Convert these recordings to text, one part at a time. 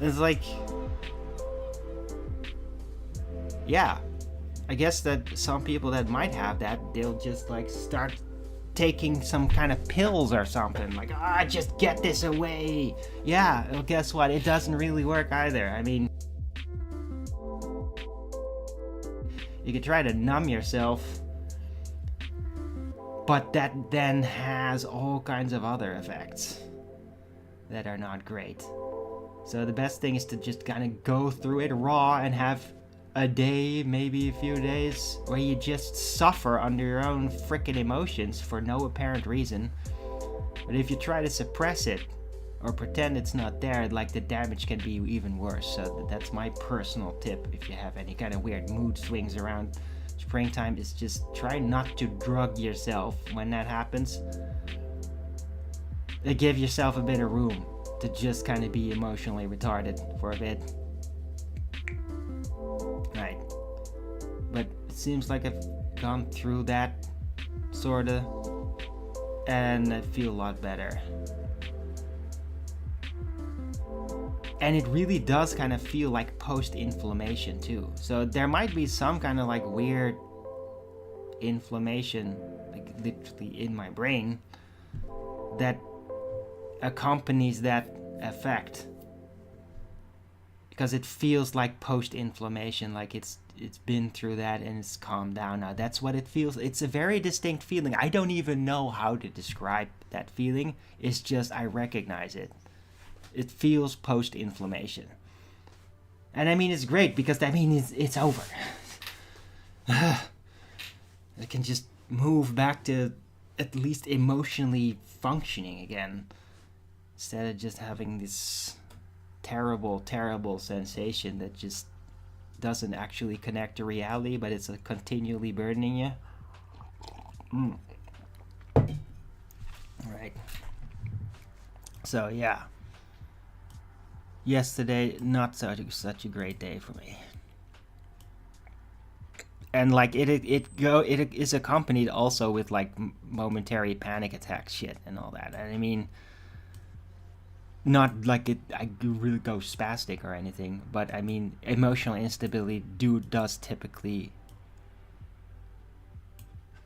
It's like, yeah, I guess that some people that might have that, they'll just like start taking some kind of pills or something, like, just get this away. Yeah, well, guess what, it doesn't really work either. I mean, you could try to numb yourself, but that then has all kinds of other effects that are not great. So the best thing is to just kind of go through it raw and have a day, maybe a few days, where you just suffer under your own frickin' emotions for no apparent reason. But if you try to suppress it or pretend it's not there, like, the damage can be even worse. So that's my personal tip if you have any kind of weird mood swings around springtime, is just try not to drug yourself when that happens. Give yourself a bit of room to just kind of be emotionally retarded for a bit. Right. But it seems like I've gone through that, sorta, and I feel a lot better. And it really does kind of feel like post-inflammation too. So there might be some kind of like weird inflammation, like literally in my brain, that accompanies that effect, because it feels like post-inflammation, like it's been through that and it's calmed down now. That's what it feels. It's a very distinct feeling. I don't even know how to describe that feeling. It's just I recognize it. It feels post-inflammation, and I mean, it's great because that means it's over. I can just move back to at least emotionally functioning again, instead of just having this terrible sensation that just doesn't actually connect to reality, but it's continually burdening you. Right. So yeah, yesterday not such a great day for me, and like it is accompanied also with like momentary panic attack shit and all that. And I mean, not like I really go spastic or anything, but I mean, emotional instability does typically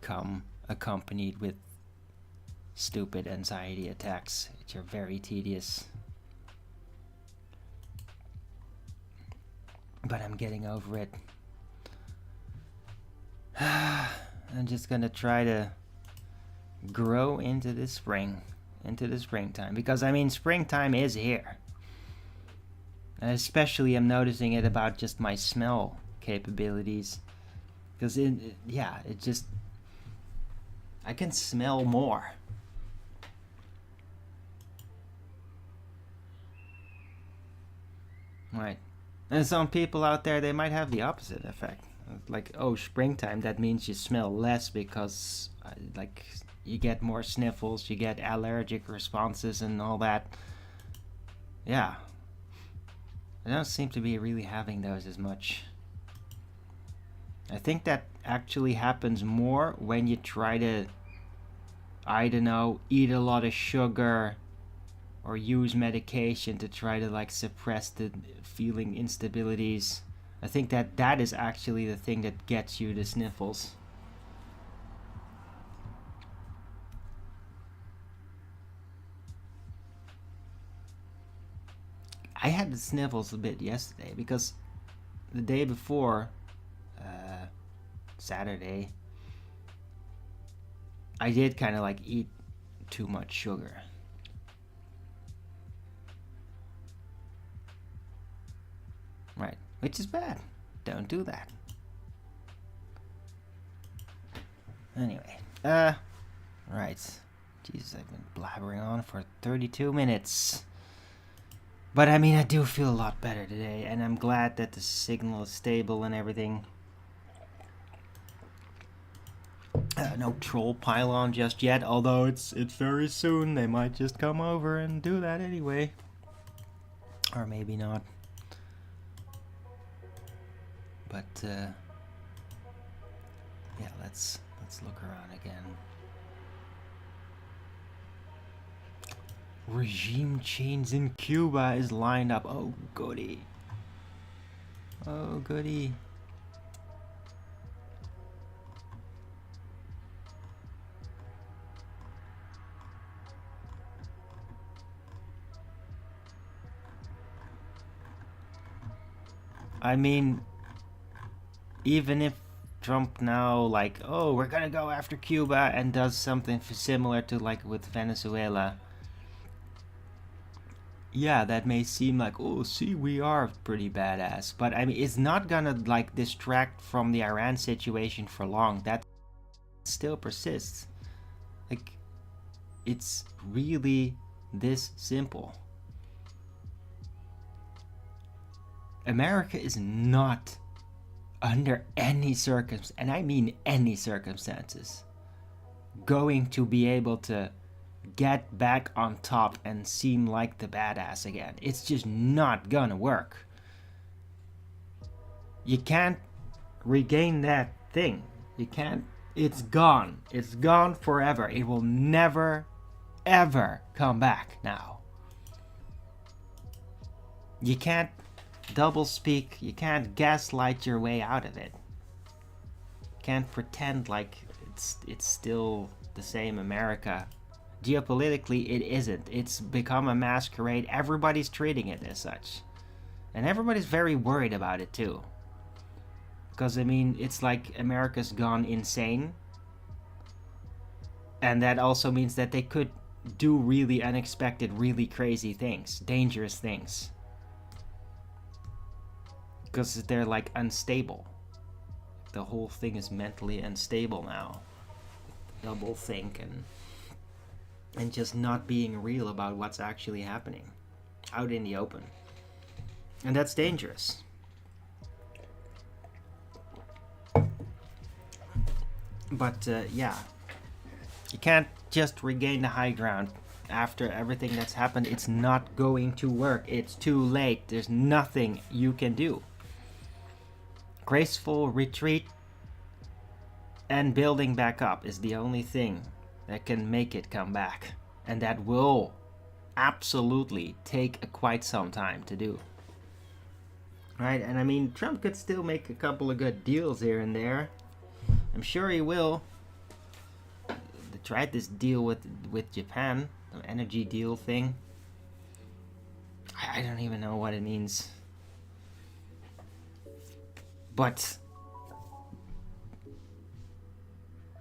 come accompanied with stupid anxiety attacks, which are very tedious. But I'm getting over it. I'm just gonna try to grow into the springtime, because I mean, springtime is here. And especially I'm noticing it about just my smell capabilities, because it just, I can smell more. Right. And some people out there, they might have the opposite effect. Like, oh, springtime, that means you smell less because, like, you get more sniffles, you get allergic responses and all that. Yeah. I don't seem to be really having those as much. I think that actually happens more when you try to, I don't know, eat a lot of sugar or use medication to try to like suppress the feeling instabilities. I think that is actually the thing that gets you the sniffles. I had the sniffles a bit yesterday because the day before, Saturday, I did kind of like eat too much sugar. Right, which is bad. Don't do that. Anyway, right. Jesus, I've been blabbering on for 32 minutes. But I mean, I do feel a lot better today, and I'm glad that the signal is stable and everything. No troll pylon just yet, although it's very soon. They might just come over and do that anyway. Or maybe not. But yeah, let's look around again. Regime change in Cuba is lined up. Oh, goody. Oh, goody. I mean, even if Trump now, like, oh, we're gonna go after Cuba and does something similar to like with Venezuela, yeah, that may seem like, oh, see, we are pretty badass. But I mean, it's not gonna like distract from the Iran situation for long. That still persists. Like, it's really this simple. America is not under any circumstance, and I mean any circumstances, going to be able to get back on top and seem like the badass again. It's just not gonna work. You can't regain that thing. You can't. It's gone. It's gone forever. It will never, ever come back now. You can't double speak. You can't gaslight your way out of it. You can't pretend like it's still the same America. Geopolitically, it isn't. It's become a masquerade. Everybody's treating it as such. And everybody's very worried about it too. Because, I mean, it's like America's gone insane. And that also means that they could do really unexpected, really crazy things. Dangerous things. Because they're, like, unstable. The whole thing is mentally unstable now. Double think and just not being real about what's actually happening out in the open. And that's dangerous. But yeah, you can't just regain the high ground after everything that's happened. It's not going to work. It's too late. There's nothing you can do. Graceful retreat and building back up is the only thing that can make it come back. And that will absolutely take quite some time to do. Right? And I mean, Trump could still make a couple of good deals here and there. I'm sure he will. They tried this deal with Japan, an energy deal thing. I don't even know what it means. But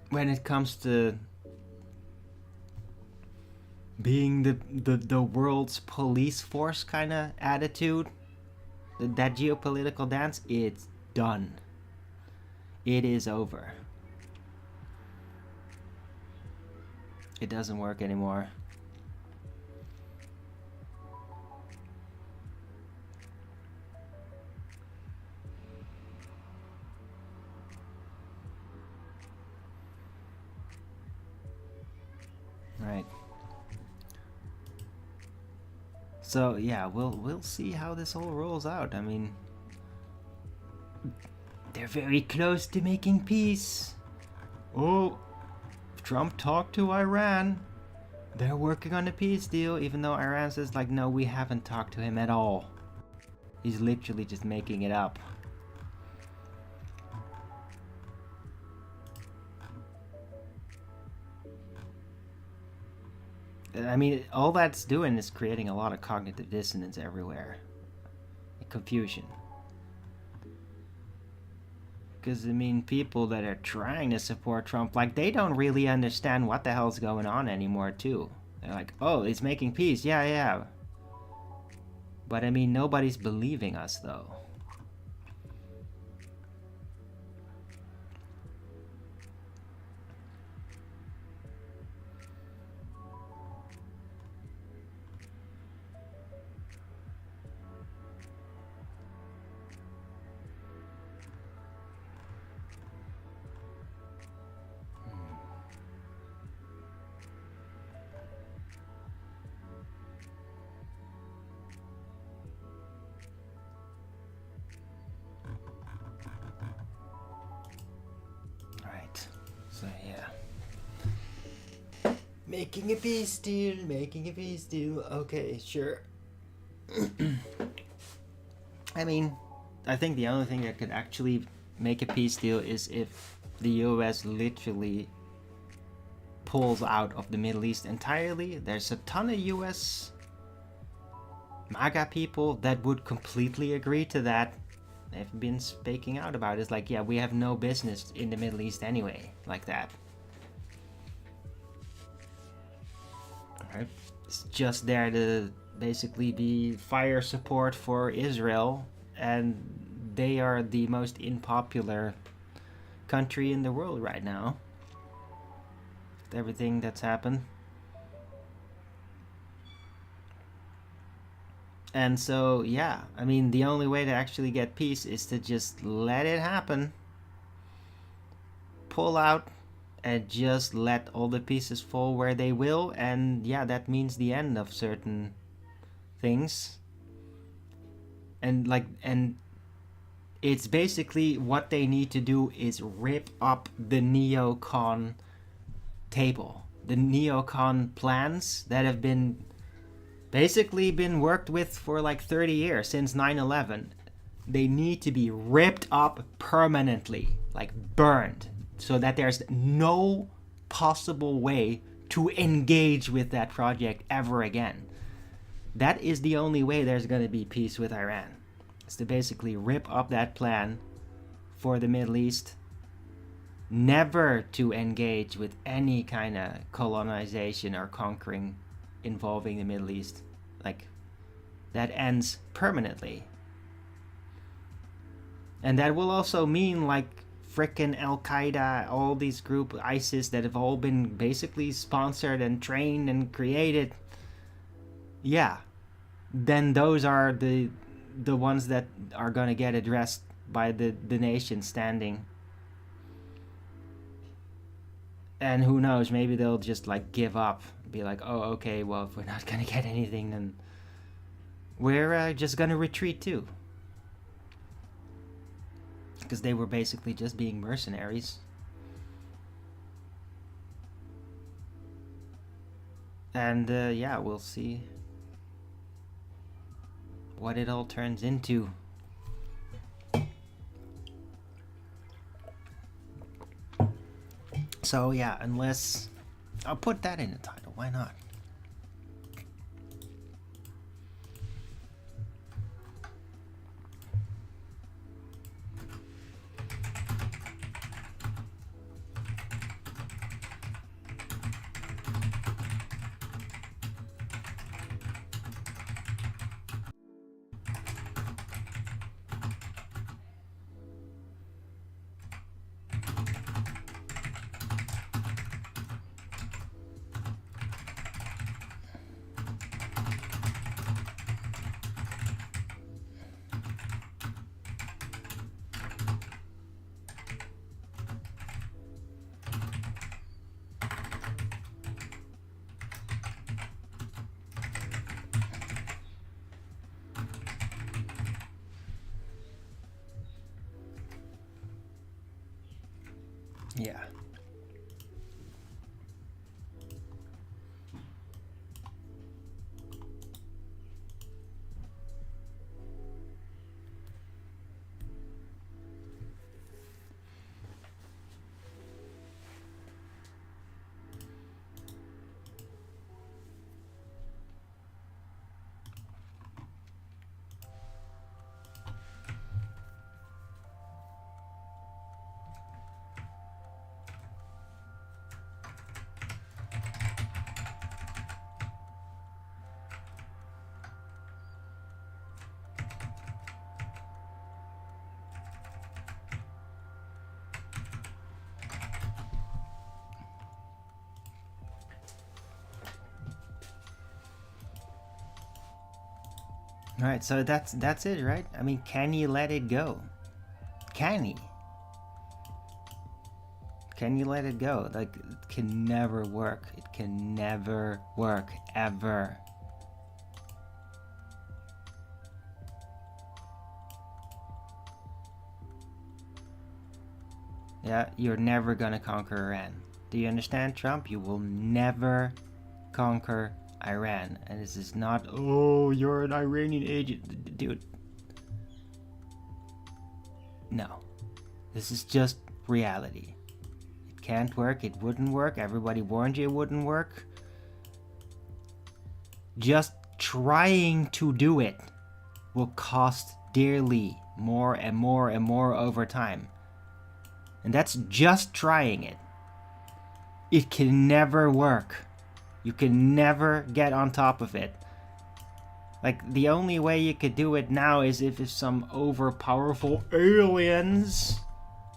when it comes to being the world's police force kind of attitude, that geopolitical dance, it's done. It is over. It doesn't work anymore. Right. So yeah, we'll see how this all rolls out. I mean, they're very close to making peace. Oh, Trump talked to Iran. They're working on a peace deal, even though Iran says, like, no, we haven't talked to him at all. He's literally just making it up. I mean, all that's doing is creating a lot of cognitive dissonance everywhere. Confusion. Because, I mean, people that are trying to support Trump, like, they don't really understand what the hell's going on anymore, too. They're like, oh, he's making peace. Yeah, yeah. But, I mean, nobody's believing us, though. So, yeah. Making a peace deal, making a peace deal. Okay, sure. I mean, I think the only thing that could actually make a peace deal is if the US literally pulls out of the Middle East entirely. There's a ton of US MAGA people that would completely agree to that. They've been speaking out about it. It's like, yeah, we have no business in the Middle East anyway, like that. Right? It's just there to basically be fire support for Israel, and they are the most unpopular country in the world right now. With everything that's happened. And so, yeah, I mean, the only way to actually get peace is to just let it happen. Pull out and just let all the pieces fall where they will. And yeah, that means the end of certain things. And it's basically what they need to do is rip up the neocon table. The neocon plans that have been basically been worked with for like 30 years since 9/11. They need to be ripped up permanently, like burned, so that there's no possible way to engage with that project ever again. That is the only way there's going to be peace with Iran. Is to basically rip up that plan for the Middle East, never to engage with any kind of colonization or conquering involving the Middle East. Like, that ends permanently. And that will also mean, like, frickin' Al-Qaeda, all these group, ISIS, that have all been basically sponsored and trained and created. Yeah. Then those are the ones that are gonna get addressed by the nation standing. And who knows, maybe they'll just like give up, be like, oh, okay, well, if we're not gonna get anything, then we're just gonna retreat too. Because they were basically just being mercenaries. And yeah, we'll see what it all turns into. So yeah, unless I'll put that in the title, why not? Yeah. All right, so that's it, right? I mean, can you let it go? Can you? Can you let it go? Like, it can never work. It can never work, ever. Yeah, you're never gonna conquer Iran. Do you understand, Trump? You will never conquer Iran. And this is not, oh, you're an Iranian agent. Dude. No. This is just reality. It can't work. It wouldn't work. Everybody warned you it wouldn't work. Just trying to do it will cost dearly more and more and more over time. And that's just trying it. It can never work. You can never get on top of it. Like, the only way you could do it now is if some overpowerful aliens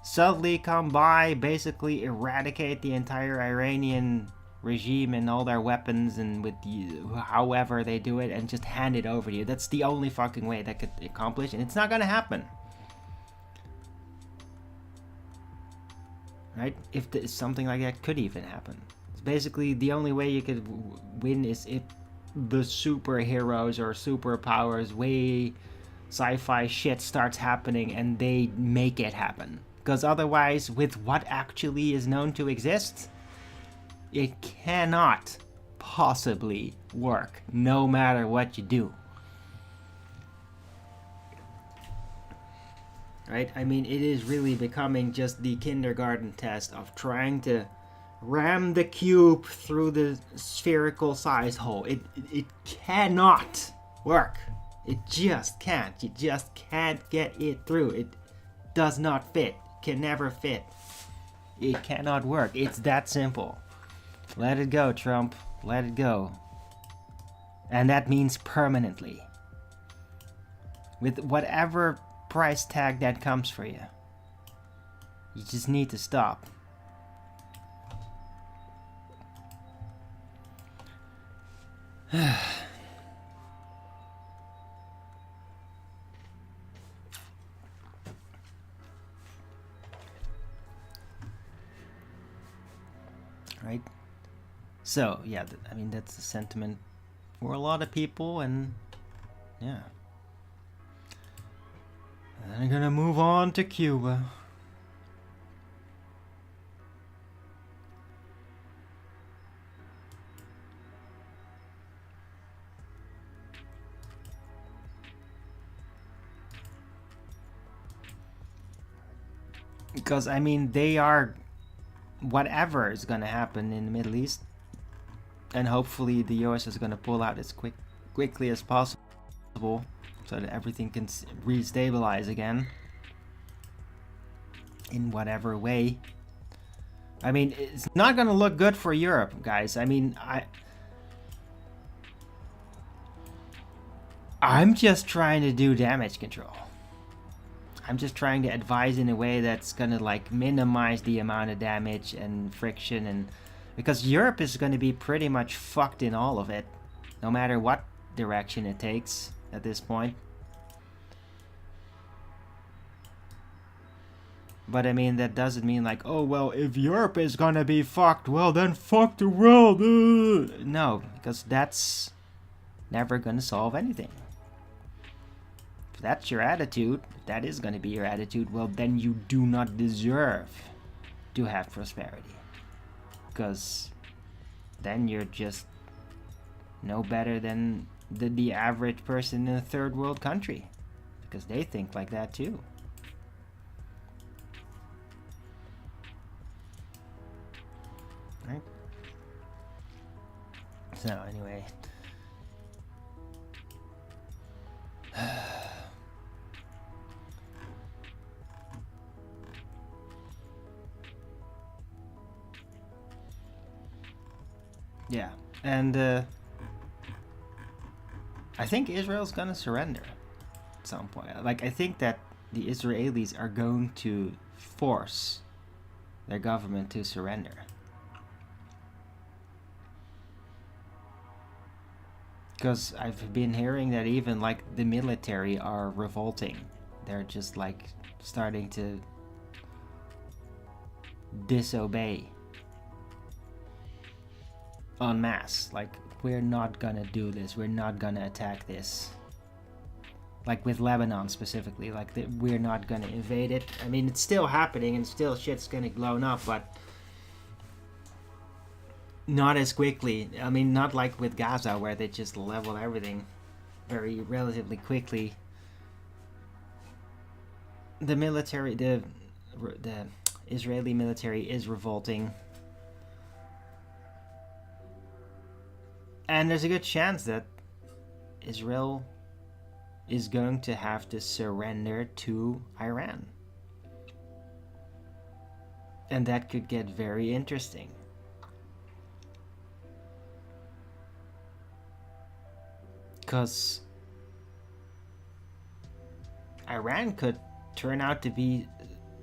suddenly come by, basically eradicate the entire Iranian regime and all their weapons and with however they do it and just hand it over to you. That's the only fucking way that could accomplish, and it's not gonna happen. Right? If something like that could even happen. It's basically the only way you could win is if the superheroes or superpowers way sci-fi shit starts happening and they make it happen. Because otherwise, with what actually is known to exist, it cannot possibly work, no matter what you do. Right? I mean, it is really becoming just the kindergarten test of trying to ram the cube through the spherical size hole. It cannot work. It just can't. You just can't get it through. It does not fit. Can never fit. It cannot work. It's that simple. Let it go, Trump. Let it go. And that means permanently. With whatever price tag that comes for you. You just need to stop. Right? So, yeah, I mean, that's the sentiment for a lot of people, and yeah. And I'm gonna move on to Cuba. Because, I mean, they are whatever is gonna happen in the Middle East. And hopefully the US is gonna pull out as quickly as possible, so that everything can restabilize again in whatever way. I mean, it's not gonna look good for Europe, guys. I mean, I'm just trying to do damage control. I'm just trying to advise in a way that's gonna like minimize the amount of damage and friction, and because Europe is gonna be pretty much fucked in all of it, no matter what direction it takes at this point. But I mean, that doesn't mean like, oh well, if Europe is gonna be fucked, well then fuck the world. No, because that's never gonna solve anything. If that's your attitude, if that is gonna be your attitude, well then you do not deserve to have prosperity. Because then you're just no better than the average person in a third world country. Because they think like that too. Right? So anyway. Yeah, and I think Israel's gonna surrender at some point. Like, I think that the Israelis are going to force their government to surrender. Because I've been hearing that even like the military are revolting. They're just like starting to disobey en masse. Like, we're not gonna do this, we're not gonna attack this. Like with Lebanon specifically, like we're not gonna invade it. I mean, it's still happening and still shit's gonna blown up, but not as quickly. I mean, not like with Gaza where they just leveled everything very relatively quickly. The military, the Israeli military is revolting, and there's a good chance that Israel is going to have to surrender to Iran, and that could get very interesting. Because Iran could turn out to be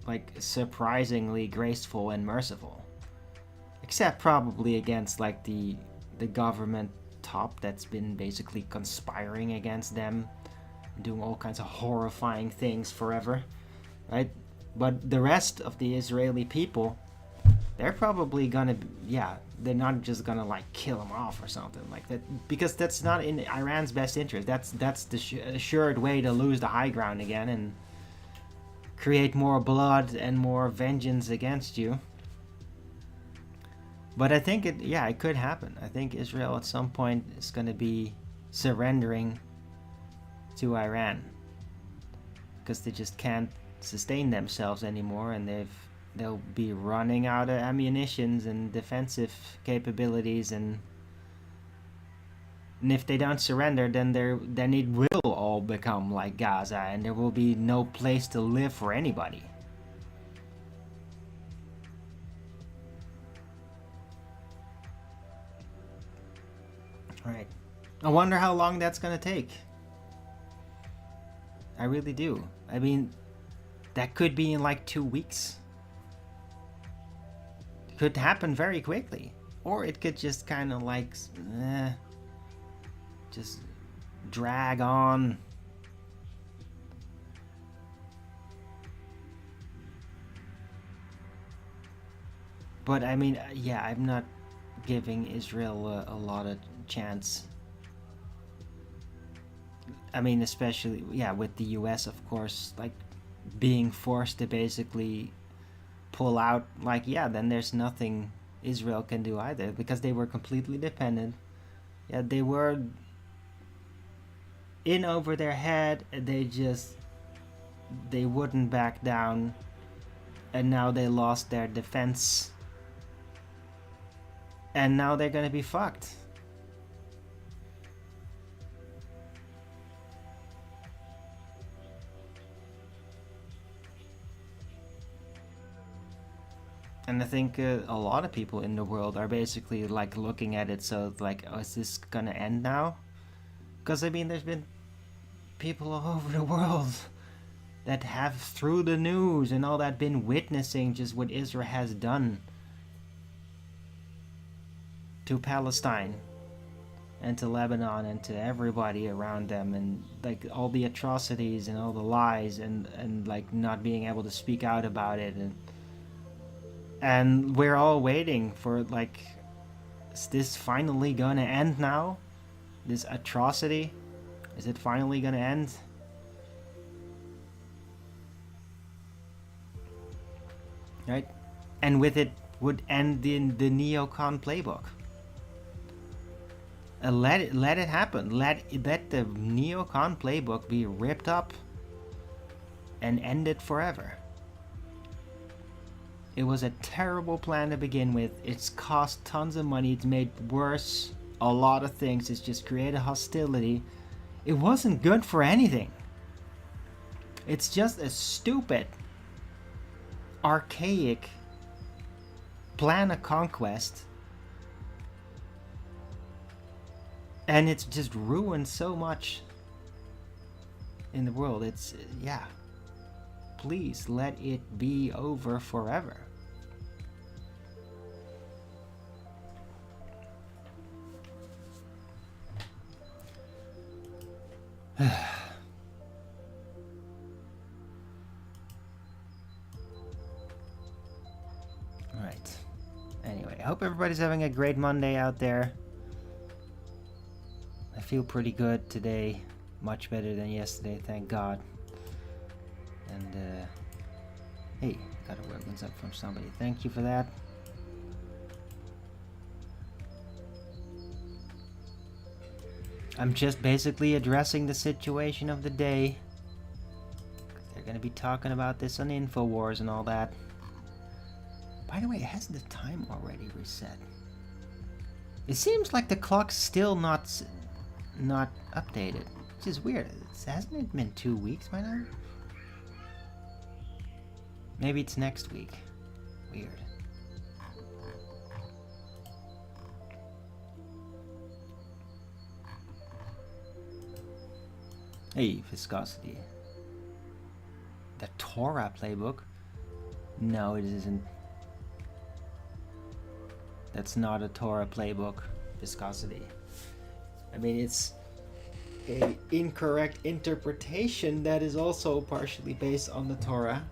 like surprisingly graceful and merciful, except probably against like the government top that's been basically conspiring against them, doing all kinds of horrifying things forever, right? But the rest of the Israeli people, they're probably gonna, yeah, they're not just gonna like kill them off or something like that, because that's not in Iran's best interest. That's the assured way to lose the high ground again and create more blood and more vengeance against you. But I think it could happen. I think Israel at some point is going to be surrendering to Iran because they just can't sustain themselves anymore, and they'll be running out of ammunitions and defensive capabilities, and if they don't surrender, then it will all become like Gaza, and there will be no place to live for anybody. Right. I wonder how long that's gonna take. I really do. I mean, that could be in like 2 weeks. It could happen very quickly. Or it could just kind of like, just drag on. But I mean, yeah, I'm not giving Israel a lot of chance. I mean, especially, yeah, with the US, of course, like being forced to basically pull out, like, yeah, then there's nothing Israel can do either, because they were completely dependent. Yeah, they were in over their head, they wouldn't back down, and now they lost their defense, and now they're gonna be fucked. And I think a lot of people in the world are basically like looking at it, so like, oh, is this gonna end now? Because I mean, there's been people all over the world that have, through the news and all that, been witnessing just what Israel has done to Palestine and to Lebanon and to everybody around them, and like all the atrocities and all the lies, and like not being able to speak out about it, and we're all waiting for, like, is this finally gonna end now? This atrocity? Is it finally gonna end? Right? And with it would end the neocon playbook. Let it happen. Let the neocon playbook be ripped up and ended forever. It was a terrible plan to begin with. It's cost tons of money. It's made worse a lot of things. It's just created hostility. It wasn't good for anything. It's just a stupid, archaic plan of conquest. And it's just ruined so much in the world. It's, yeah. Please let it be over forever. Alright. Anyway, I hope everybody's having a great Monday out there. I feel pretty good today. Much better than yesterday, thank God. And, hey, got a word up from somebody. Thank you for that. I'm just basically addressing the situation of the day. They're gonna be talking about this on InfoWars and all that. By the way, has the time already reset? It seems like the clock's still not updated, which is weird. Hasn't it been 2 weeks by now? Maybe it's next week. Weird. Hey, viscosity. The Torah playbook? No, it isn't. That's not a Torah playbook. Viscosity. I mean, it's an incorrect interpretation that is also partially based on the Torah.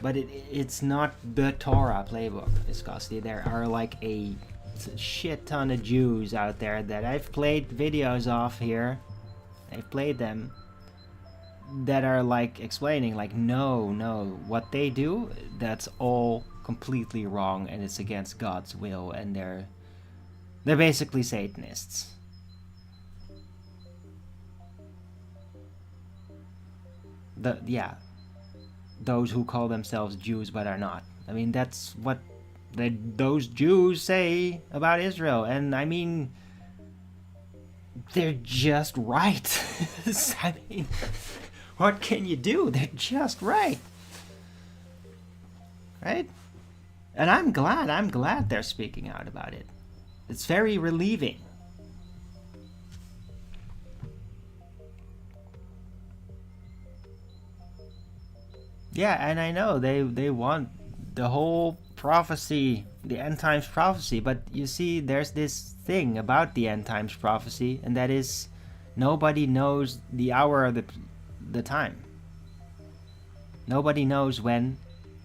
But it's not the Torah playbook, viscosity. There are like a shit ton of Jews out there that I've played videos of here. I've played them. That are like explaining like, no, what they do, that's all completely wrong and it's against God's will, and they're basically Satanists. Those who call themselves Jews but are not. I mean, that's what those Jews say about Israel, and I mean, they're just right. I mean, what can you do? They're just right. Right? And I'm glad they're speaking out about it. It's very relieving. Yeah, and I know they want the whole prophecy, the end times prophecy, but you see, there's this thing about the end times prophecy, and that is nobody knows the hour or the time. Nobody knows when,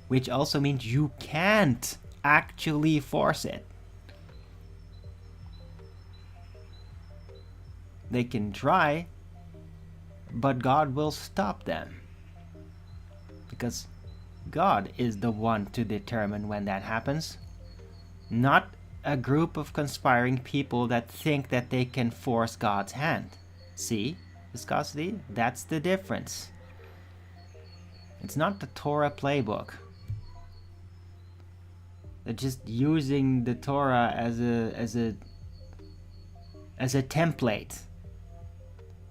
which also means you can't actually force it. They can try, but God will stop them. Because God is the one to determine when that happens. Not a group of conspiring people that think that they can force God's hand. See? Viscosity? That's the difference. It's not the Torah playbook. They're just using the Torah as a template.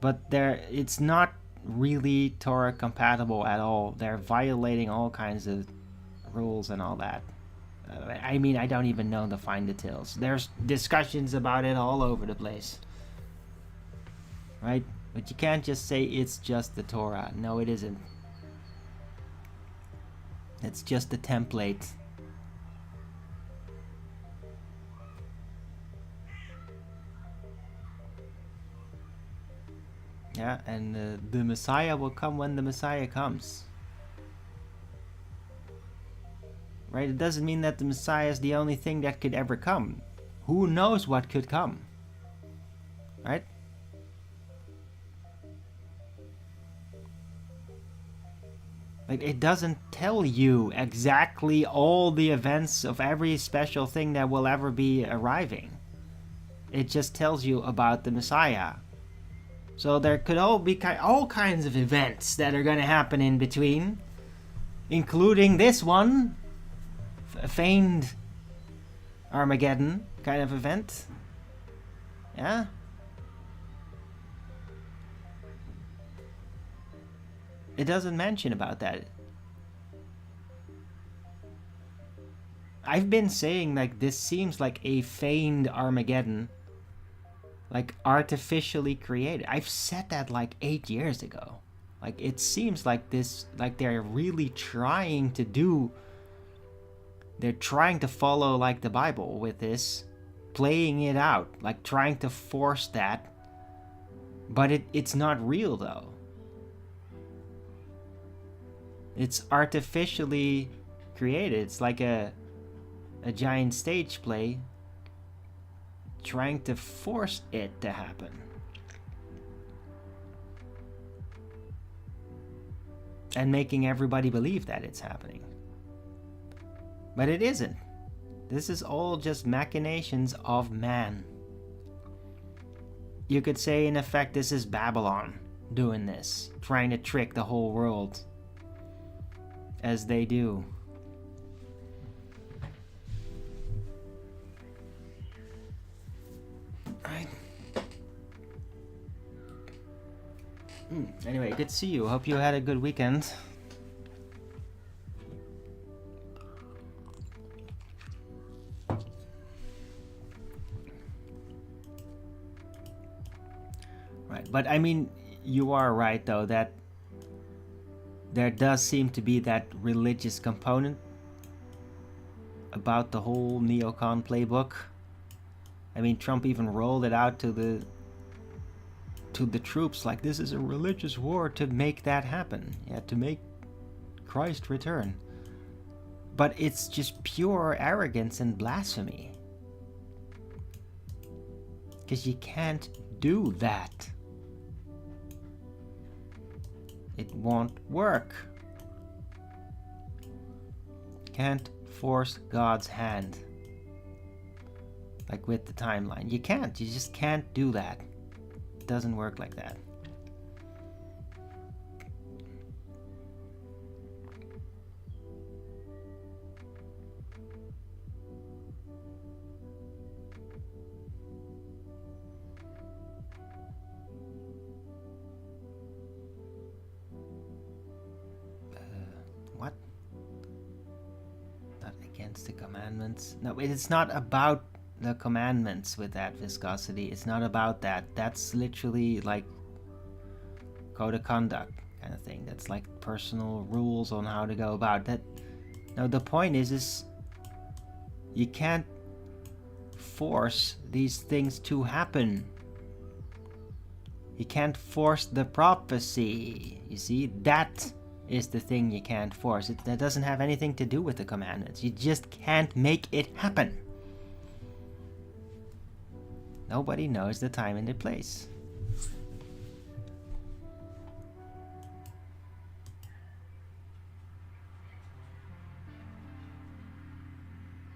But it's not really Torah compatible at all. They're violating all kinds of rules and all that. I mean, I don't even know the fine details. There's discussions about it all over the place. Right? But you can't just say it's just the Torah. No, it isn't. It's just a template. Yeah, and the Messiah will come when the Messiah comes. Right? It doesn't mean that the Messiah is the only thing that could ever come. Who knows what could come? Right? Like, it doesn't tell you exactly all the events of every special thing that will ever be arriving. It just tells you about the Messiah. So there could be all kinds of events that are going to happen in between, including this one, a feigned Armageddon kind of event. Yeah? It doesn't mention about that. I've been saying, like, this seems like a feigned Armageddon. Like, artificially created. I've said that like 8 years ago. Like, it seems like this, like they're really trying to do, they're trying to follow like the Bible with this, playing it out, like trying to force that, but it's not real though. It's artificially created. It's like a giant stage play trying to force it to happen. And making everybody believe that it's happening. But it isn't. This is all just machinations of man. you could say in effect this is Babylon doing this, trying to trick the whole world, as they do. Right. Anyway, good to see you. Hope you had a good weekend. Right, but I mean, you are right though that there does seem to be that religious component about the whole neocon playbook. I mean, Trump even rolled it out to the troops like this is a religious war to make that happen. Yeah, to make Christ return. But it's just pure arrogance and blasphemy. Because you can't do that. It won't work. Can't force God's hand. Like with the timeline. You can't. You just can't do that. It doesn't work like that. What? Not against the commandments. No, it's not about the commandments with that viscosity. It's not about that. That's literally like code of conduct kind of thing. That's like personal rules on how to go about that. No, the point is you can't force these things to happen. You can't force the prophecy. You see, that is the thing you can't force. That doesn't have anything to do with the commandments. You just can't make it happen. Nobody knows the time and the place.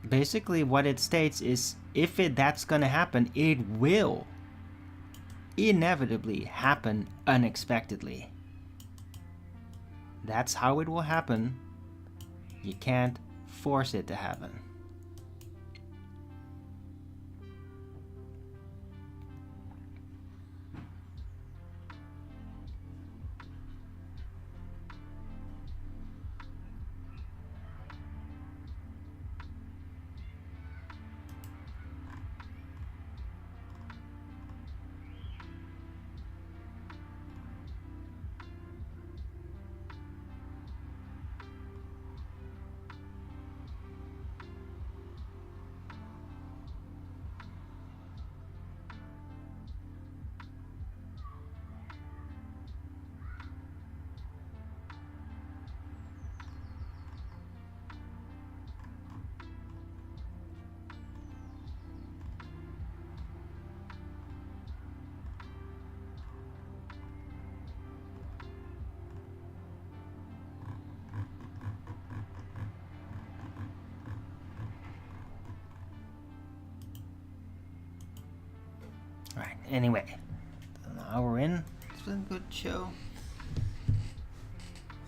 Basically what it states is if that's gonna happen, it will inevitably happen unexpectedly. That's how it will happen. You can't force it to happen. Right, anyway, an hour in. It's been a good show.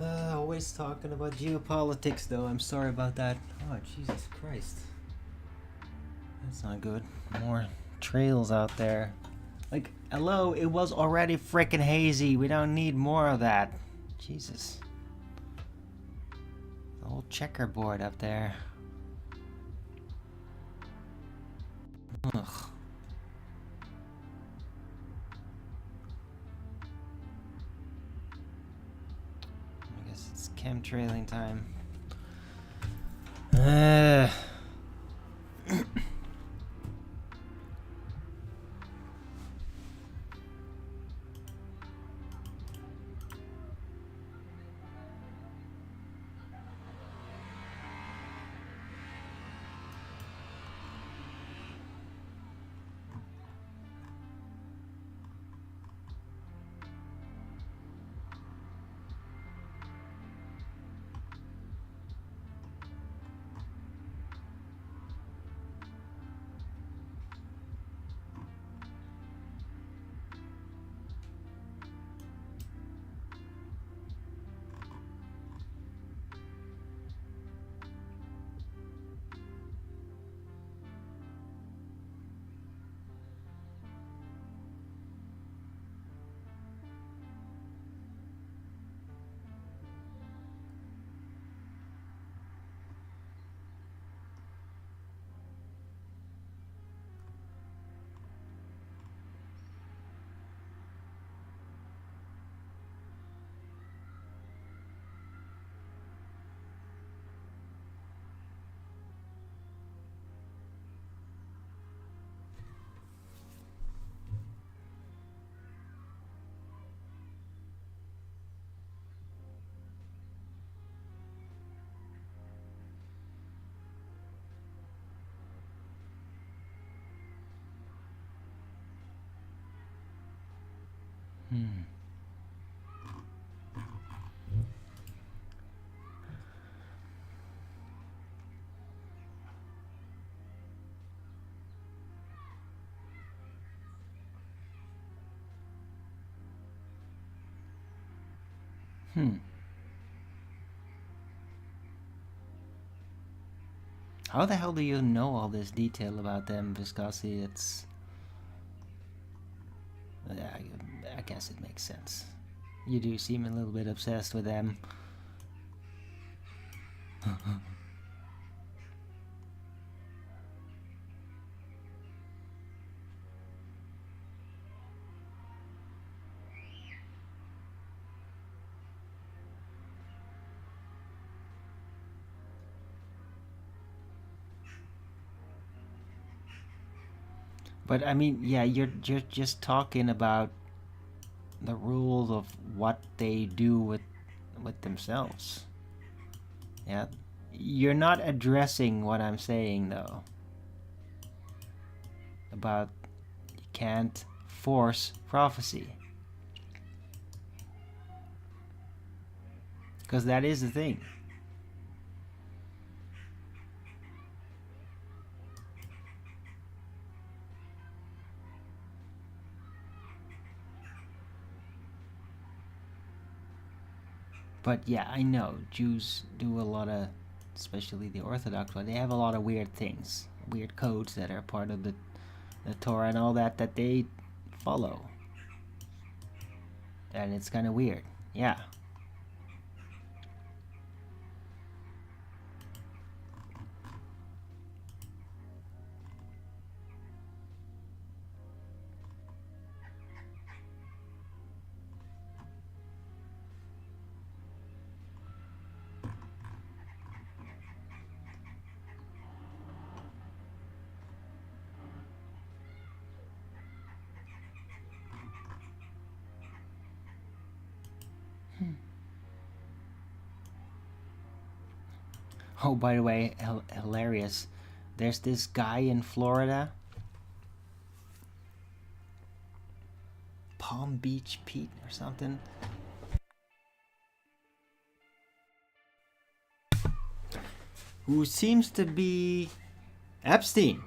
Always talking about geopolitics though, I'm sorry about that. Oh, Jesus Christ. That's not good. More trails out there. Like, hello, it was already frickin' hazy. We don't need more of that. Jesus. The whole checkerboard up there. Ugh. I guess it's chemtrailing time. Hmm. Hmm. How the hell do you know all this detail about them, Viscosi? It's... I guess it makes sense. You do seem a little bit obsessed with them. But I mean, yeah, you're just talking about the rules of what they do with themselves. Yeah, you're not addressing what I'm saying though. About you can't force prophecy, because that is the thing. But yeah, I know Jews do a lot of, especially the Orthodox one, they have a lot of weird things, weird codes that are part of the Torah and all that they follow. And it's kind of weird. Yeah. Oh, by the way, hilarious. There's this guy in Florida, Palm Beach Pete or something, who seems to be Epstein.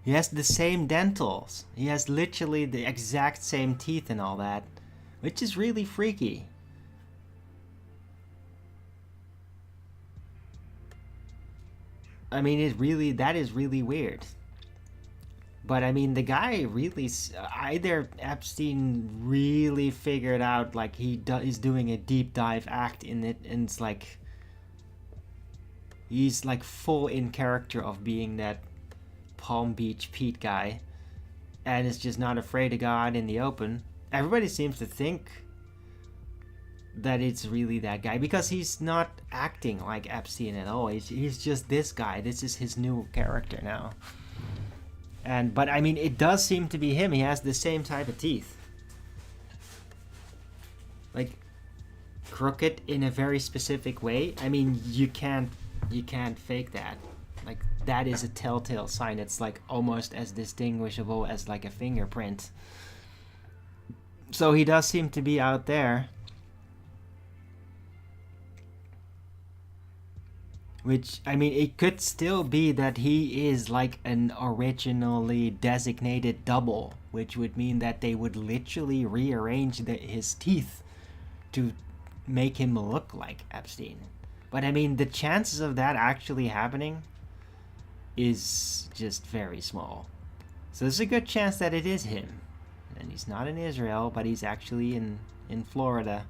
He has the same dentals. He has literally the exact same teeth and all that, which is really freaky. I mean, that is really weird. But I mean, the guy really, either Epstein really figured out, like, he's doing a deep dive act in it, and it's like, he's like full in character of being that Palm Beach Pete guy, and is just not afraid to go out in the open. Everybody seems to think that it's really that guy, because he's not acting like Epstein at all. He's just this guy. This is his new character now. But I mean, it does seem to be him. He has the same type of teeth, like crooked in a very specific way. I mean, you can't fake that. Like, that is a telltale sign. It's like almost as distinguishable as like a fingerprint. So he does seem to be out there. Which, I mean, it could still be that he is like an originally designated double, which would mean that they would literally rearrange his teeth to make him look like Epstein. But I mean, the chances of that actually happening is just very small. So there's a good chance that it is him. And he's not in Israel, but he's actually in Florida,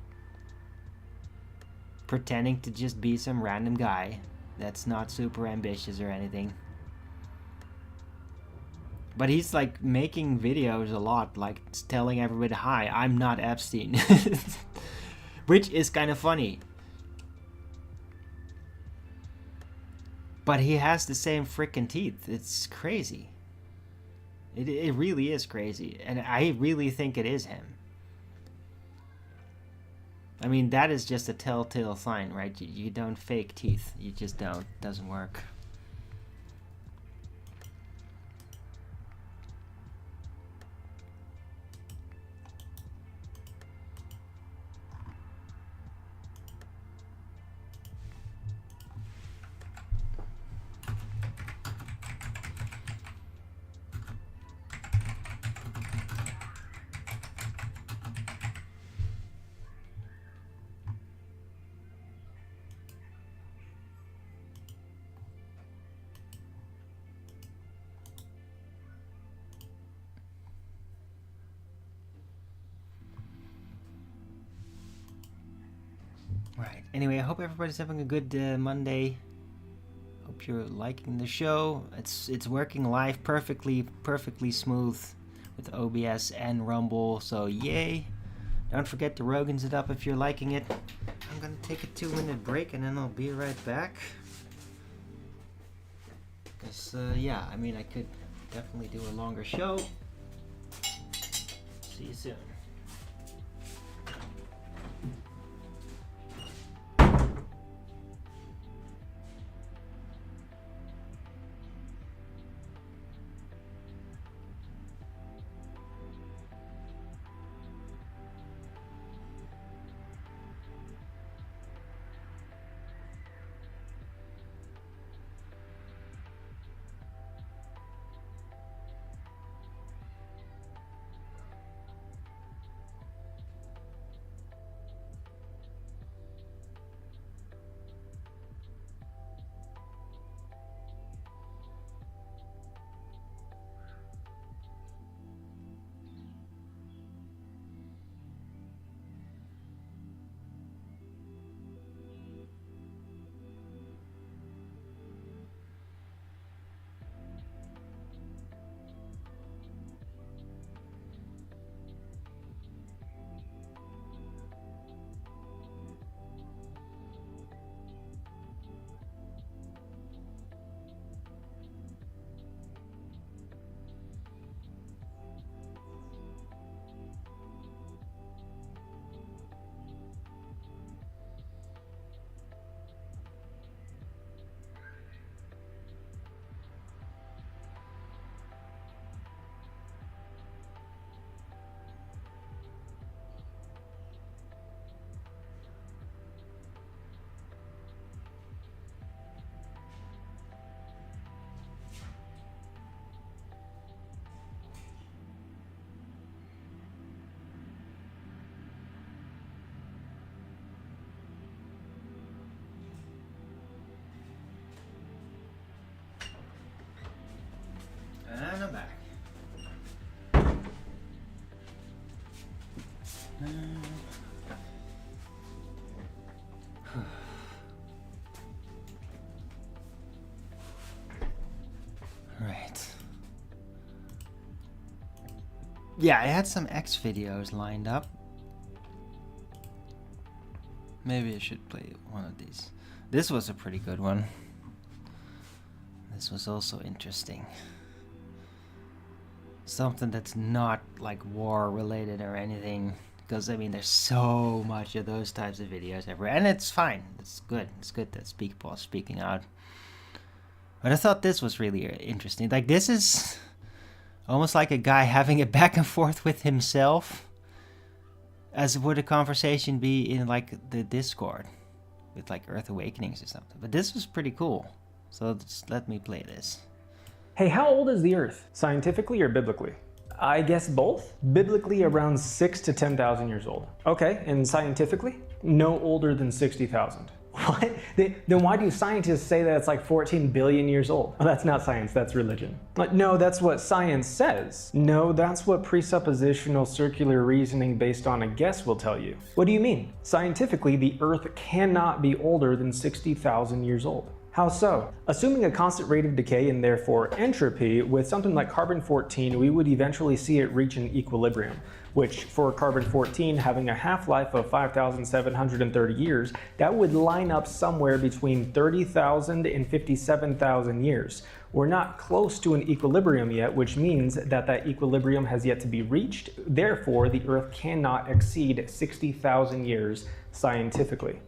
pretending to just be some random guy that's not super ambitious or anything. But he's like making videos a lot, like telling everybody, hi, I'm not Epstein. Which is kind of funny. But he has the same freaking teeth. It's crazy. It really is crazy. And I really think it is him. I mean, that is just a telltale sign, right? You don't fake teeth. You just don't. It doesn't work. Anyway, I hope everybody's having a good Monday. Hope you're liking the show. It's working live perfectly smooth with OBS and Rumble, so yay. Don't forget to Rogan's it up if you're liking it. I'm gonna take a 2-minute break and then I'll be right back. Because, yeah, I mean, I could definitely do a longer show. See you soon. And I'm back. Right. Yeah, I had some X videos lined up. Maybe I should play one of these. This was a pretty good one. This was also interesting. Something that's not like war related or anything, because I mean there's so much of those types of videos everywhere, and it's fine, it's good that people are speaking out. But I thought this was really interesting. Like, this is almost like a guy having a back and forth with himself, as would a conversation be in like the Discord with like Earth Awakenings or something. But this was pretty cool, so just let me play this. Hey, how old is the Earth? Scientifically or biblically? I guess both. Biblically, around 6,000 to 10,000 years old. Okay, and scientifically? No older than 60,000. What? Then why do scientists say that it's like 14 billion years old? Well, that's not science, that's religion. No, that's what science says. No, that's what presuppositional circular reasoning based on a guess will tell you. What do you mean? Scientifically, the Earth cannot be older than 60,000 years old. How so? Assuming a constant rate of decay and therefore entropy, with something like carbon-14, we would eventually see it reach an equilibrium, which for carbon-14 having a half-life of 5,730 years, that would line up somewhere between 30,000 and 57,000 years. We're not close to an equilibrium yet, which means that equilibrium has yet to be reached. Therefore, the Earth cannot exceed 60,000 years scientifically.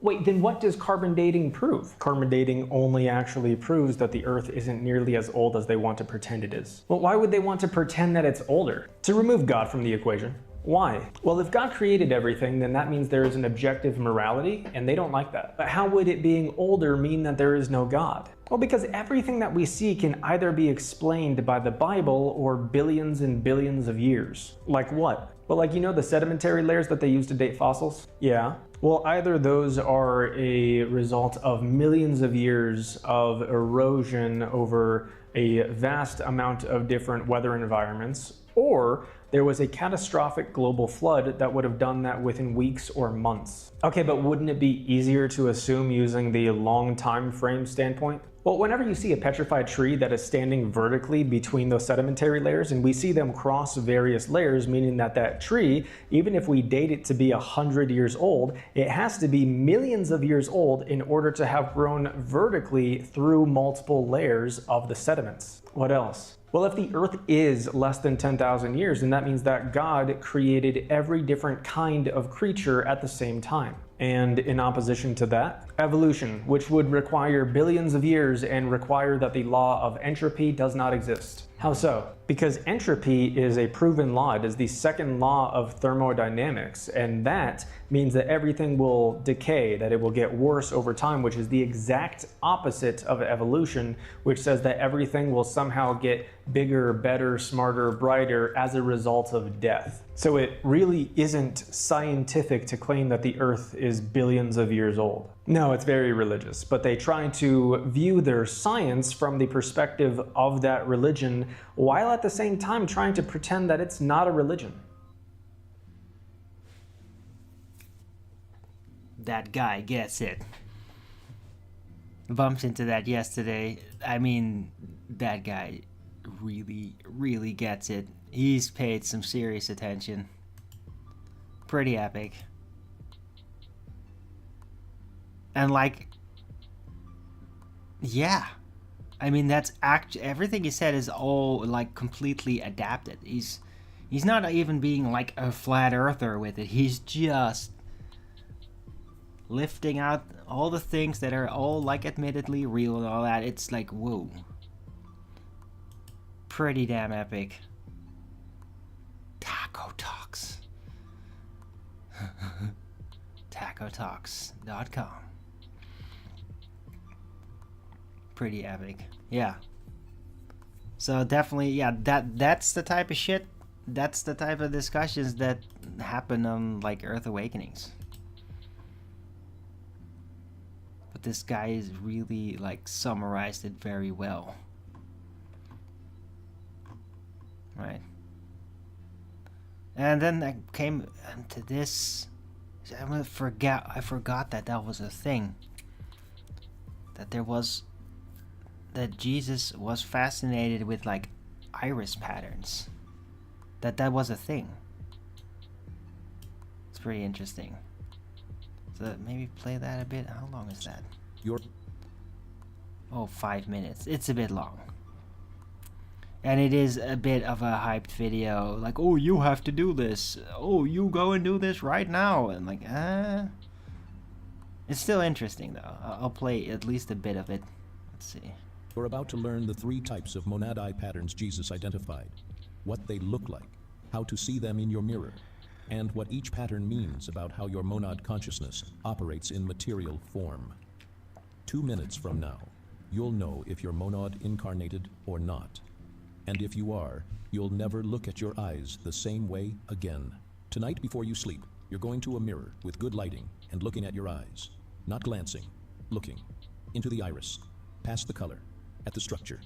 Wait, then what does carbon dating prove? Carbon dating only actually proves that the Earth isn't nearly as old as they want to pretend it is. Well, why would they want to pretend that it's older? To remove God from the equation. Why? Well, if God created everything, then that means there is an objective morality, and they don't like that. But how would it being older mean that there is no God? Well, because everything that we see can either be explained by the Bible or billions and billions of years. Like what? Well, like, you know the sedimentary layers that they use to date fossils? Yeah. Well, either those are a result of millions of years of erosion over a vast amount of different weather environments, or there was a catastrophic global flood that would have done that within weeks or months. Okay, but wouldn't it be easier to assume using the long time frame standpoint? Well, whenever you see a petrified tree that is standing vertically between those sedimentary layers, and we see them cross various layers, meaning that that tree, even if we date it to be 100 years old, it has to be millions of years old in order to have grown vertically through multiple layers of the sediments. What else? Well, if the Earth is less than 10,000 years, then that means that God created every different kind of creature at the same time. And in opposition to that, evolution, which would require billions of years and require that the law of entropy does not exist. How so? Because entropy is a proven law. It is the second law of thermodynamics, and that means that everything will decay, that it will get worse over time, which is the exact opposite of evolution, which says that everything will somehow get bigger, better, smarter, brighter as a result of death. So it really isn't scientific to claim that the Earth is billions of years old. No, it's very religious, but they try to view their science from the perspective of that religion, while at the same time trying to pretend that it's not a religion. That guy gets it. Bumped into that yesterday. I mean, that guy really gets it. He's paid some serious attention. Pretty epic. And like, yeah, I mean, that's everything he said is all like completely adapted. He's not even being like a flat earther with it. He's just lifting out all the things that are all like admittedly real and all that. It's like, whoa, pretty damn epic. Taco Talks. tacotalks.com. Pretty epic. Yeah. So definitely, yeah, that's the type of shit, that's the type of discussions that happen on like Earth Awakenings. But this guy is really like summarized it very well. Right. And then I came to this. I forgot that was a thing. That Jesus was fascinated with like iris patterns. That was a thing. It's pretty interesting. So maybe play that a bit. How long is that? Oh, 5 minutes. It's a bit long. And it is a bit of a hyped video. Like, oh, you have to do this. Oh, you go and do this right now. And like, It's still interesting though. I'll play at least a bit of it. Let's see. You're about to learn the 3 types of monadi patterns Jesus identified, what they look like, how to see them in your mirror, and what each pattern means about how your monad consciousness operates in material form. 2 minutes from now, you'll know if you're monad incarnated or not. And if you are, you'll never look at your eyes the same way again. Tonight before you sleep, you're going to a mirror with good lighting and looking at your eyes. Not glancing, looking. Into the iris, past the color, at the structure.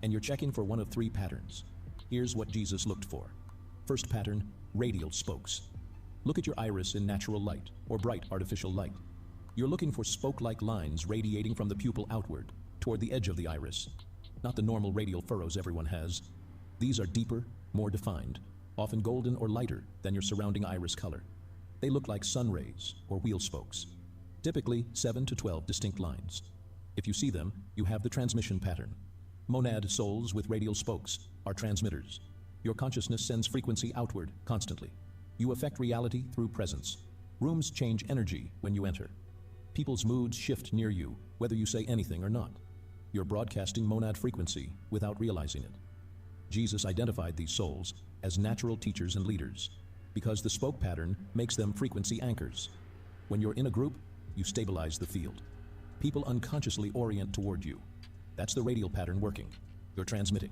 And you're checking for one of 3 patterns. Here's what Jesus looked for. First pattern, radial spokes. Look at your iris in natural light or bright artificial light. You're looking for spoke-like lines radiating from the pupil outward, toward the edge of the iris. Not the normal radial furrows everyone has. These are deeper, more defined, often golden or lighter than your surrounding iris color. They look like sun rays or wheel spokes. Typically 7 to 12 distinct lines. If you see them, you have the transmission pattern. Monad souls with radial spokes are transmitters. Your consciousness sends frequency outward constantly. You affect reality through presence. Rooms change energy when you enter. People's moods shift near you, whether you say anything or not. You're broadcasting monad frequency without realizing it. Jesus identified these souls as natural teachers and leaders because the spoke pattern makes them frequency anchors. When you're in a group, you stabilize the field. People unconsciously orient toward you. That's the radial pattern working. You're transmitting.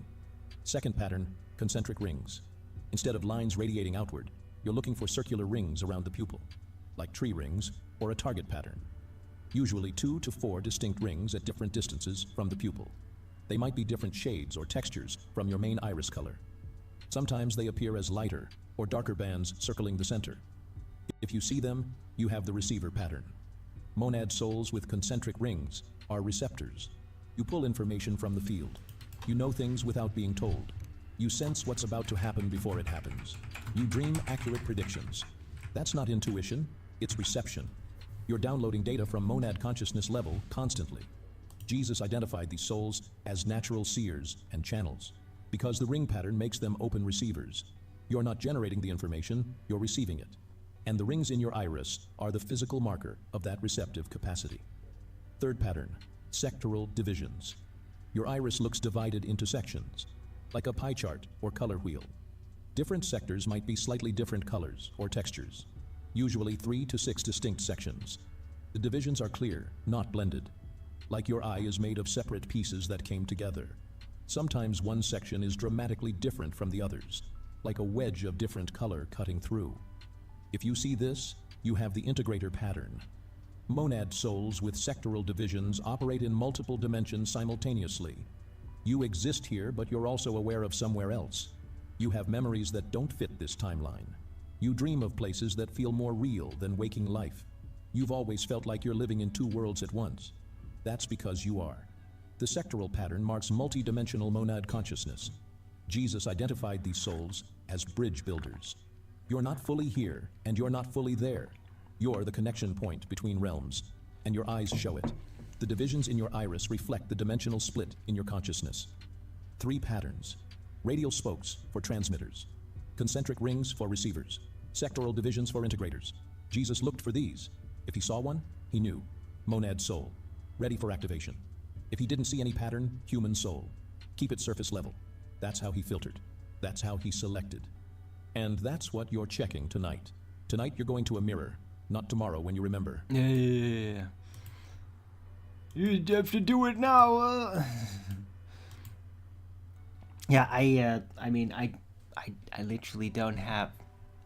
Second pattern, concentric rings. Instead of lines radiating outward, you're looking for circular rings around the pupil, like tree rings or a target pattern. Usually 2 to 4 distinct rings at different distances from the pupil. They might be different shades or textures from your main iris color. Sometimes they appear as lighter or darker bands circling the center. If you see them, you have the receiver pattern. Monad souls with concentric rings are receptors. You pull information from the field. You know things without being told. You sense what's about to happen before it happens. You dream accurate predictions. That's not intuition, it's reception. You're downloading data from monad consciousness level constantly. Jesus identified these souls as natural seers and channels because the ring pattern makes them open receivers. You're not generating the information, you're receiving it. And the rings in your iris are the physical marker of that receptive capacity. Third pattern, sectoral divisions. Your iris looks divided into sections, like a pie chart or color wheel. Different sectors might be slightly different colors or textures, usually 3 to 6 distinct sections. The divisions are clear, not blended, like your eye is made of separate pieces that came together. Sometimes one section is dramatically different from the others, like a wedge of different color cutting through. If you see this, you have the integrator pattern. Monad souls with sectoral divisions operate in multiple dimensions simultaneously. You exist here, but you're also aware of somewhere else. You have memories that don't fit this timeline. You dream of places that feel more real than waking life. You've always felt like you're living in two worlds at once. That's because you are. The sectoral pattern marks multi-dimensional monad consciousness. Jesus identified these souls as bridge builders. You're not fully here, and you're not fully there. You're the connection point between realms, and your eyes show it. The divisions in your iris reflect the dimensional split in your consciousness. 3 patterns. Radial spokes for transmitters. Concentric rings for receivers. Sectoral divisions for integrators. Jesus looked for these. If he saw one, he knew. Monad soul. Ready for activation. If he didn't see any pattern, human soul. Keep it surface level. That's how he filtered. That's how he selected. And that's what you're checking tonight. Tonight you're going to a mirror, not tomorrow when you remember. Yeah. You have to do it now. Yeah, I mean, I literally don't have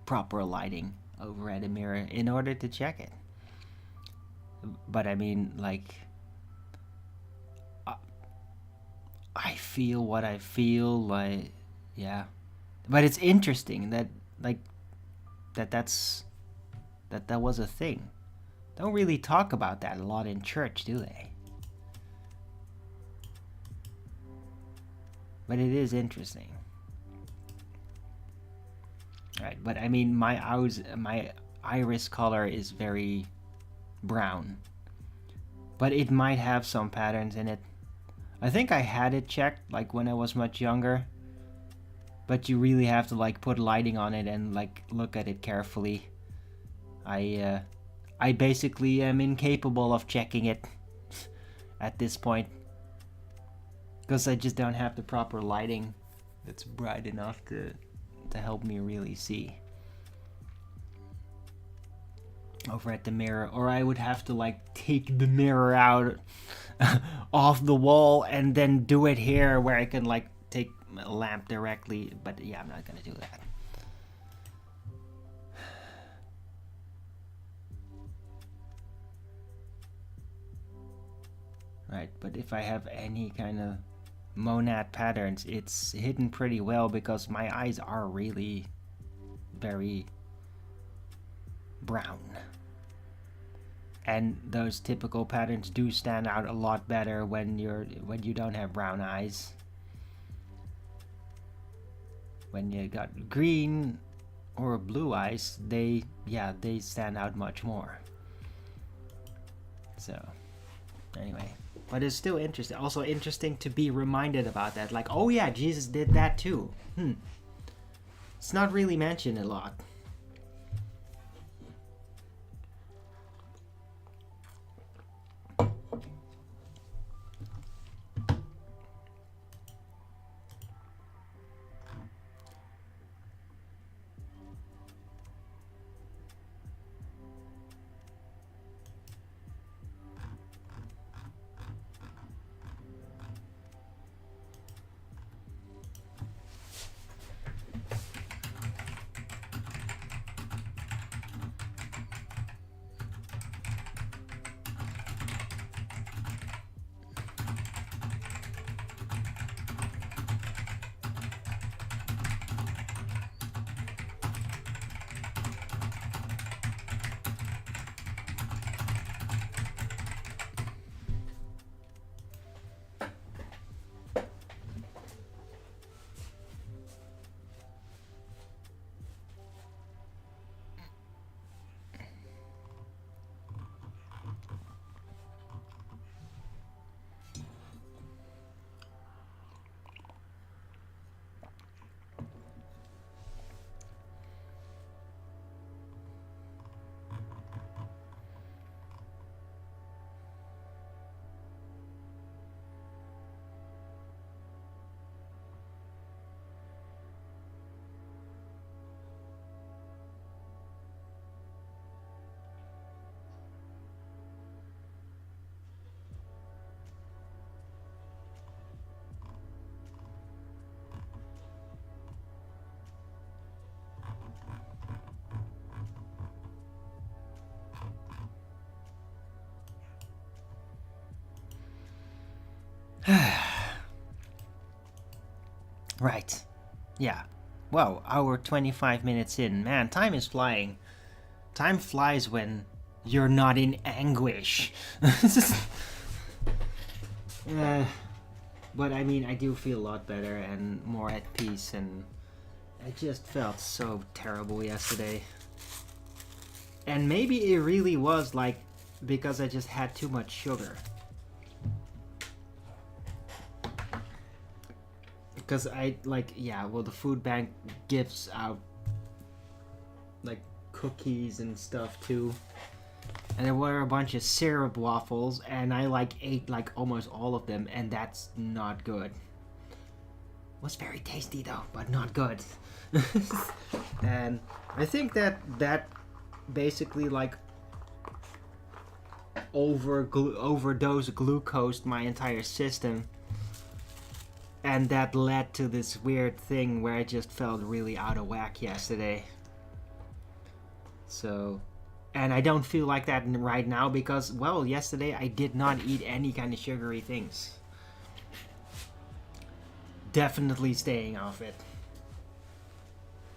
proper lighting over at a mirror in order to check it. But I mean, like, I feel what I feel, like, yeah. But it's interesting that, like, that was a thing. Don't really talk about that a lot in church, do they? But it is interesting. Right, but I mean, my iris color is very brown. But it might have some patterns in it. I think I had it checked, like, when I was much younger. But you really have to, like, put lighting on it and, like, look at it carefully. I basically am incapable of checking it at this point. Because I just don't have the proper lighting that's bright enough to help me really see over at the mirror. Or I would have to, like, take the mirror out off the wall and then do it here where I can, like, take a lamp directly. But yeah, I'm not gonna do that. Right, but if I have any kind of monad patterns, it's hidden pretty well because my eyes are really very brown. And those typical patterns do stand out a lot better when you don't have brown eyes. When you got green or blue eyes, they stand out much more. So, anyway. But it's still interesting. Also interesting to be reminded about that. Like, oh yeah, Jesus did that too. It's not really mentioned a lot. Right. Yeah. Well, hour 25 minutes in. Man, time is flying. Time flies when you're not in anguish. But I mean, I do feel a lot better and more at peace, and I just felt so terrible yesterday. And maybe it really was like because I just had too much sugar. Because I the food bank gives out like cookies and stuff too. And there were a bunch of syrup waffles, and I ate almost all of them, and that's not good. Was very tasty though, but not good. And I think that basically overdose glucose my entire system, and that led to this weird thing where I just felt really out of whack yesterday. So, and I don't feel like that right now because, well, yesterday I did not eat any kind of sugary things. Definitely staying off it.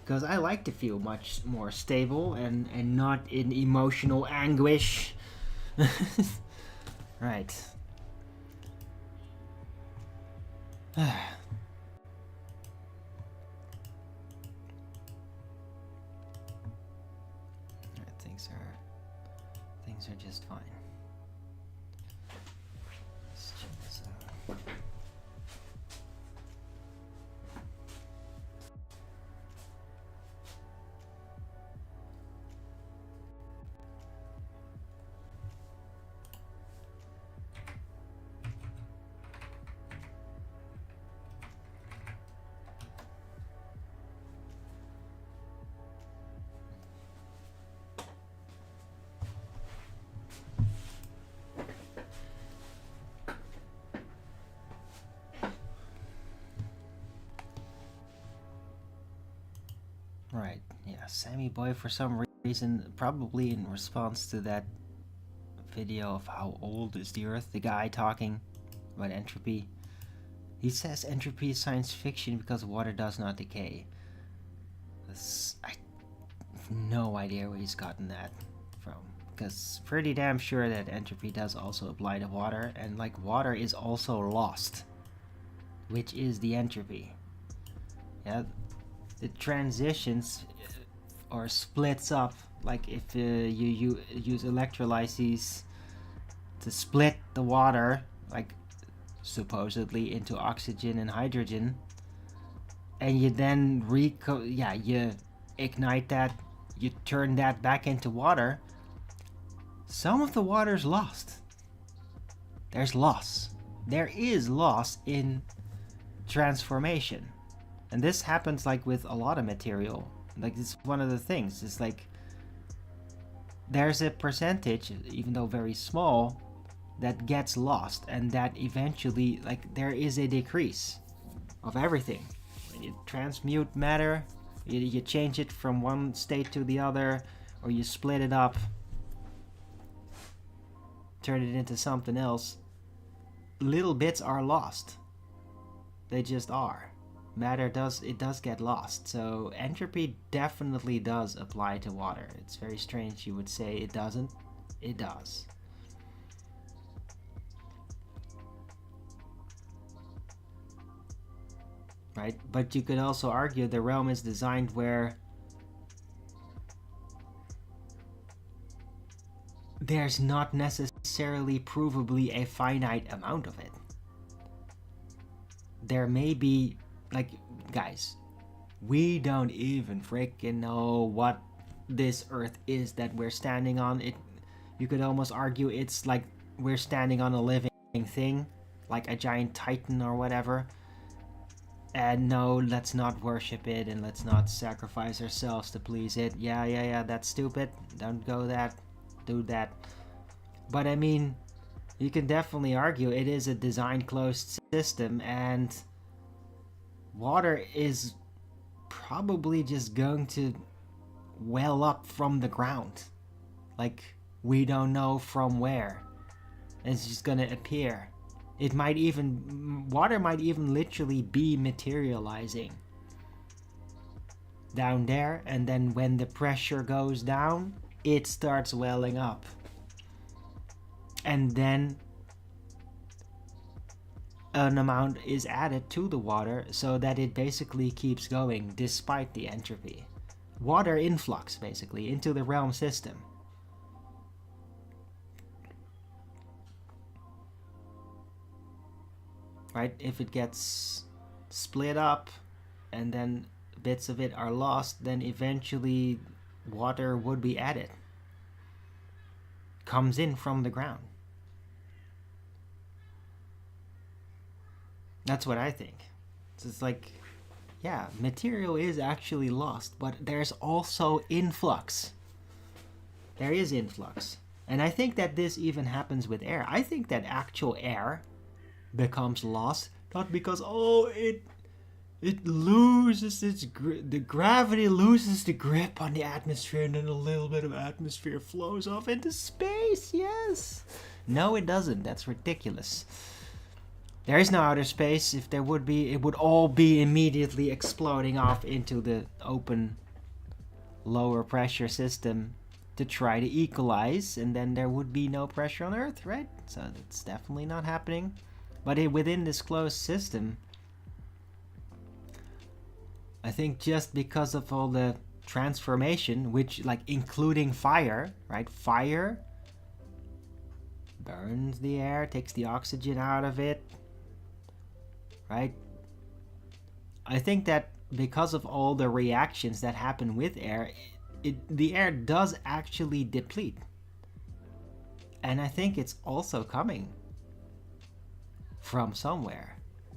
Because I like to feel much more stable and not in emotional anguish. Right. Things are just fine. Let's check this out. Right, yeah, Sammy Boy, for some reason, probably in response to that video of how old is the Earth, the guy talking about entropy, he says entropy is science fiction because water does not decay. I have no idea where he's gotten that from, because pretty damn sure that entropy does also apply to water, and water is also lost, which is the entropy. Yeah. It transitions or splits up, if you use electrolyses to split the water, supposedly into oxygen and hydrogen, and you then you ignite that, you turn that back into water. Some of the water's lost. There's loss. There is loss in transformation. And this happens with a lot of material. It's one of the things. It's there's a percentage, even though very small, that gets lost, and that eventually there is a decrease of everything. When you transmute matter, you change it from one state to the other, or you split it up, turn it into something else. Little bits are lost. They just are. Matter does get lost, so entropy definitely does apply to water. It's very strange you would say it doesn't. It does. Right? But you could also argue the realm is designed where there's not necessarily provably a finite amount of it. There may be, guys, we don't even freaking know what this Earth is that we're standing on. You could almost argue it's we're standing on a living thing, like a giant titan or whatever. And no, let's not worship it, and let's not sacrifice ourselves to please it. Yeah, that's stupid. Don't do that. But I mean, you can definitely argue it is a designed closed system, and water is probably just going to well up from the ground. We don't know from where. It's just gonna appear. Water might even literally be materializing down there, and then when the pressure goes down, it starts welling up. And then an amount is added to the water so that it basically keeps going despite the entropy. Water influx, basically, into the realm system. Right? If it gets split up and then bits of it are lost, then eventually water would be added. Comes in from the ground. That's what I think. So it's like, yeah, material is actually lost, but there's also influx. There is influx. And I think that this even happens with air. I think that actual air becomes lost, not because, it loses the gravity loses the grip on the atmosphere, and then a little bit of atmosphere flows off into space. Yes. No, it doesn't. That's ridiculous. There is no outer space. If there would be, it would all be immediately exploding off into the open lower pressure system to try to equalize, and then there would be no pressure on Earth, right? So that's definitely not happening. But within this closed system, I think just because of all the transformation, which, like, including fire, right? Fire burns the air, takes the oxygen out of it, right? I think that because of all the reactions that happen with air, the air does actually deplete. And I think it's also coming from somewhere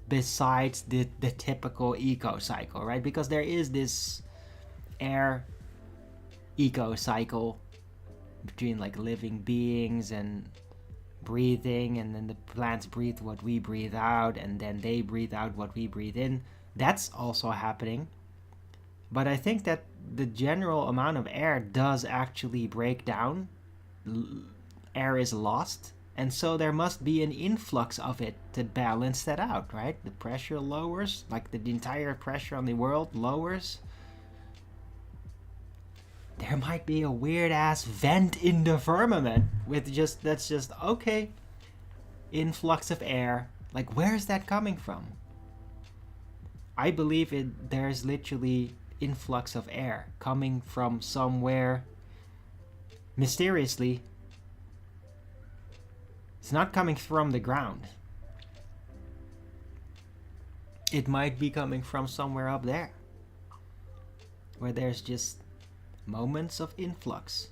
besides the typical eco cycle, right? Because there is this air eco cycle between, like, living beings and breathing, and then the plants breathe what we breathe out, and then they breathe out what we breathe in. That's also happening. But I think that the general amount of air does actually break down. Air is lost, and so there must be an influx of it to balance that out, right? The pressure lowers, like the entire pressure on the world lowers. There might be a weird ass vent in the firmament with that's just okay. Influx of air. Like, where is that coming from? I believe there's literally influx of air coming from somewhere mysteriously. It's not coming from the ground. It might be coming from somewhere up there, where there's just moments of influx.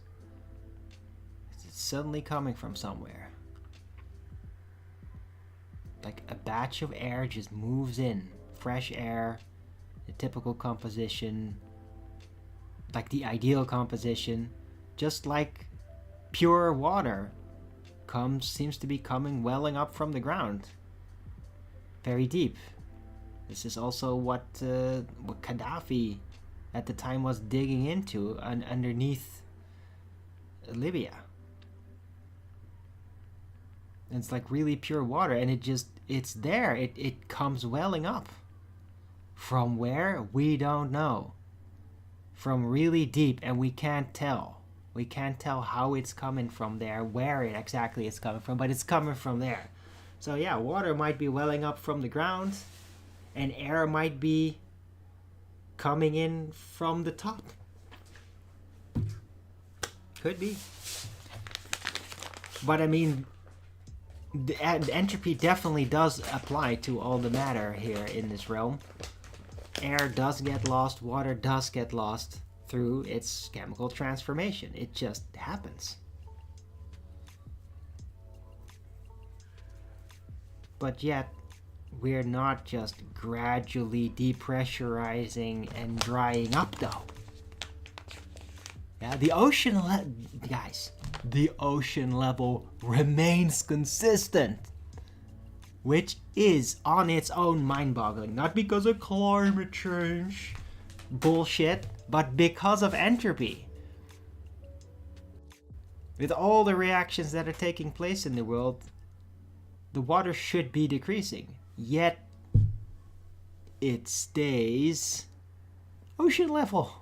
It's suddenly coming from somewhere. Like a batch of air just moves in. Fresh air, the typical composition, like the ideal composition, just like pure water seems to be coming welling up from the ground, very deep. This is also what Gaddafi at the time was digging into underneath Libya. And it's like really pure water, and it's there. It comes welling up. From where? We don't know. From really deep, and we can't tell. We can't tell how it's coming from there, where it exactly is coming from, but it's coming from there. So yeah, water might be welling up from the ground, and air might be coming in from the top. Could be. But I mean, the entropy definitely does apply to all the matter here in this realm. Air does get lost, water does get lost through its chemical transformation. It just happens. But yet, we're not just gradually depressurizing and drying up, though. Yeah, the ocean level remains consistent, which is on its own mind-boggling. Not because of climate change bullshit, but because of entropy. With all the reactions that are taking place in the world, the water should be decreasing, yet it stays ocean level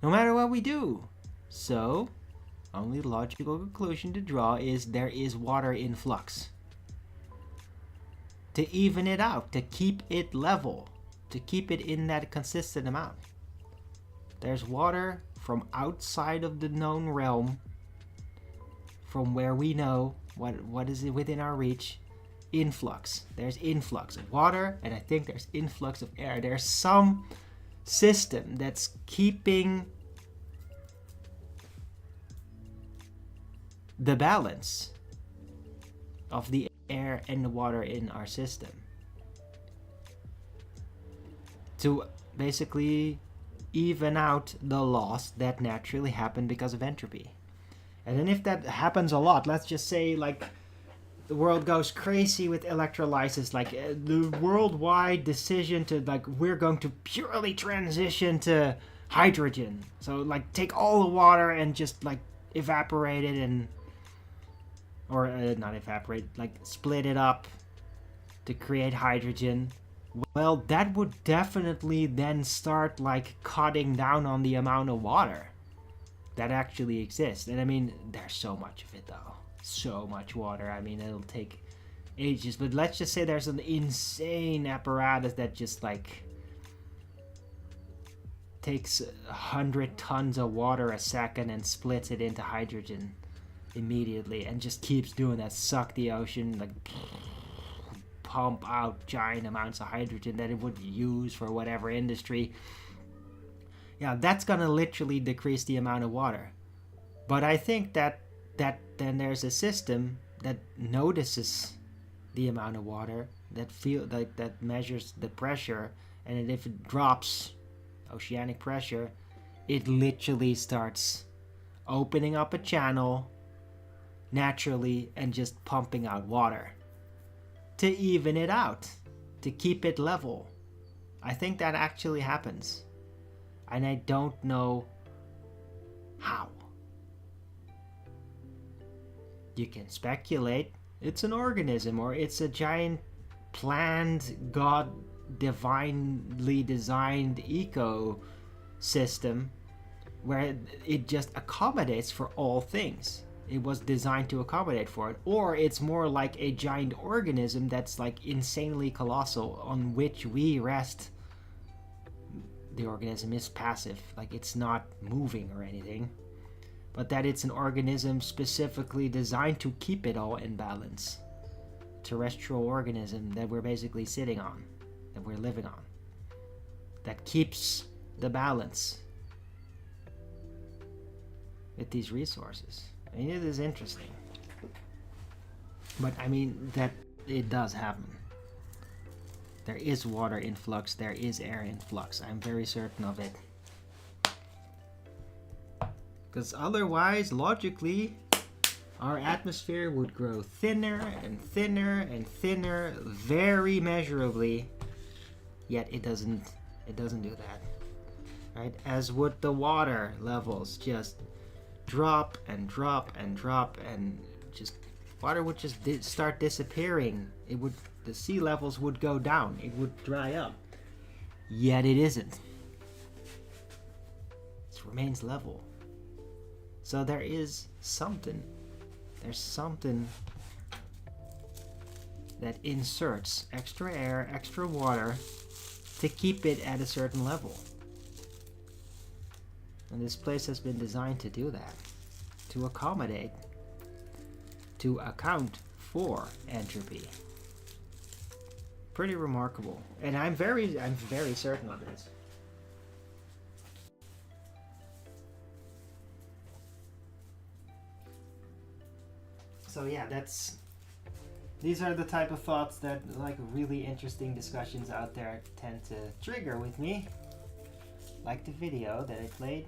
no matter what we do. So only logical conclusion to draw is there is water in flux. To even it out, to keep it level, to keep it in that consistent amount. There's water from outside of the known realm, from where we know what is within our reach, influx. There's influx of water, and I think there's influx of air. There's some system that's keeping the balance of the air and the water in our system to basically even out the loss that naturally happened because of entropy. And then if that happens a lot, let's just say like the world goes crazy with electrolysis, like the worldwide decision to like we're going to purely transition to hydrogen. So like take all the water and just like evaporate it and or not evaporate, like split it up to create hydrogen. Well, that would definitely then start like cutting down on the amount of water that actually exists. And I mean, there's so much of it though. So much water. I mean, it'll take ages. But let's just say there's an insane apparatus that just like takes 100 tons of water a second and splits it into hydrogen immediately and just keeps doing that. Suck the ocean, like pump out giant amounts of hydrogen that it would use for whatever industry. Yeah, that's gonna literally decrease the amount of water. But I think that then there's a system that notices the amount of water, that measures the pressure, and if it drops oceanic pressure, it literally starts opening up a channel naturally and just pumping out water to even it out, to keep it level. I think that actually happens. And I don't know how. You can speculate it's an organism or it's a giant planned, God divinely designed ecosystem where it just accommodates for all things. It was designed to accommodate for it. Or it's more like a giant organism that's like insanely colossal on which we rest. The organism is passive, like it's not moving or anything, but that it's an organism specifically designed to keep it all in balance. Terrestrial organism that we're basically sitting on, that we're living on, that keeps the balance with these resources. I mean, it is interesting, but I mean that it does happen. There is water in flux, there is air in flux. I'm very certain of it. Because otherwise, logically, our atmosphere would grow thinner and thinner and thinner very measurably. Yet it doesn't do that. Right? As would the water levels just drop and drop and drop, and just water would just start disappearing. The sea levels would go down. It would dry up. Yet it isn't. It remains level. So there is something. There's something that inserts extra air, extra water to keep it at a certain level. And this place has been designed to do that. To accommodate. To account for entropy. Pretty remarkable. And I'm very certain of this. So yeah, these are the type of thoughts that like really interesting discussions out there tend to trigger with me. Like the video that I played.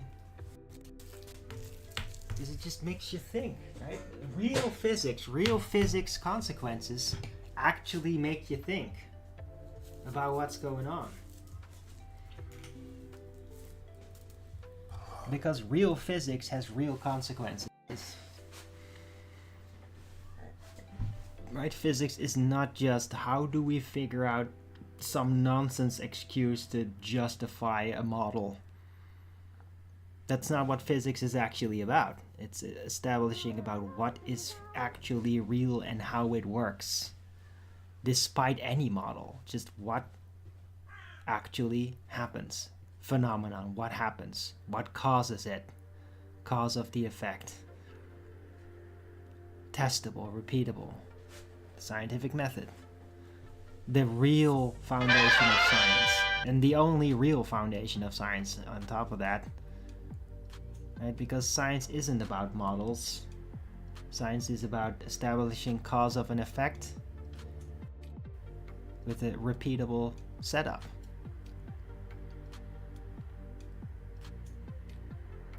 Because it just makes you think, right? Real physics consequences actually make you think about what's going on. Because real physics has real consequences. Right? Physics is not just how do we figure out some nonsense excuse to justify a model. That's not what physics is actually about. It's establishing about what is actually real and how it works. Despite any model, just what actually happens. Phenomenon, what happens, what causes it, cause of the effect. Testable, repeatable, scientific method. The real foundation of science, and the only real foundation of science on top of that. Right? Because science isn't about models. Science is about establishing cause of an effect with a repeatable setup.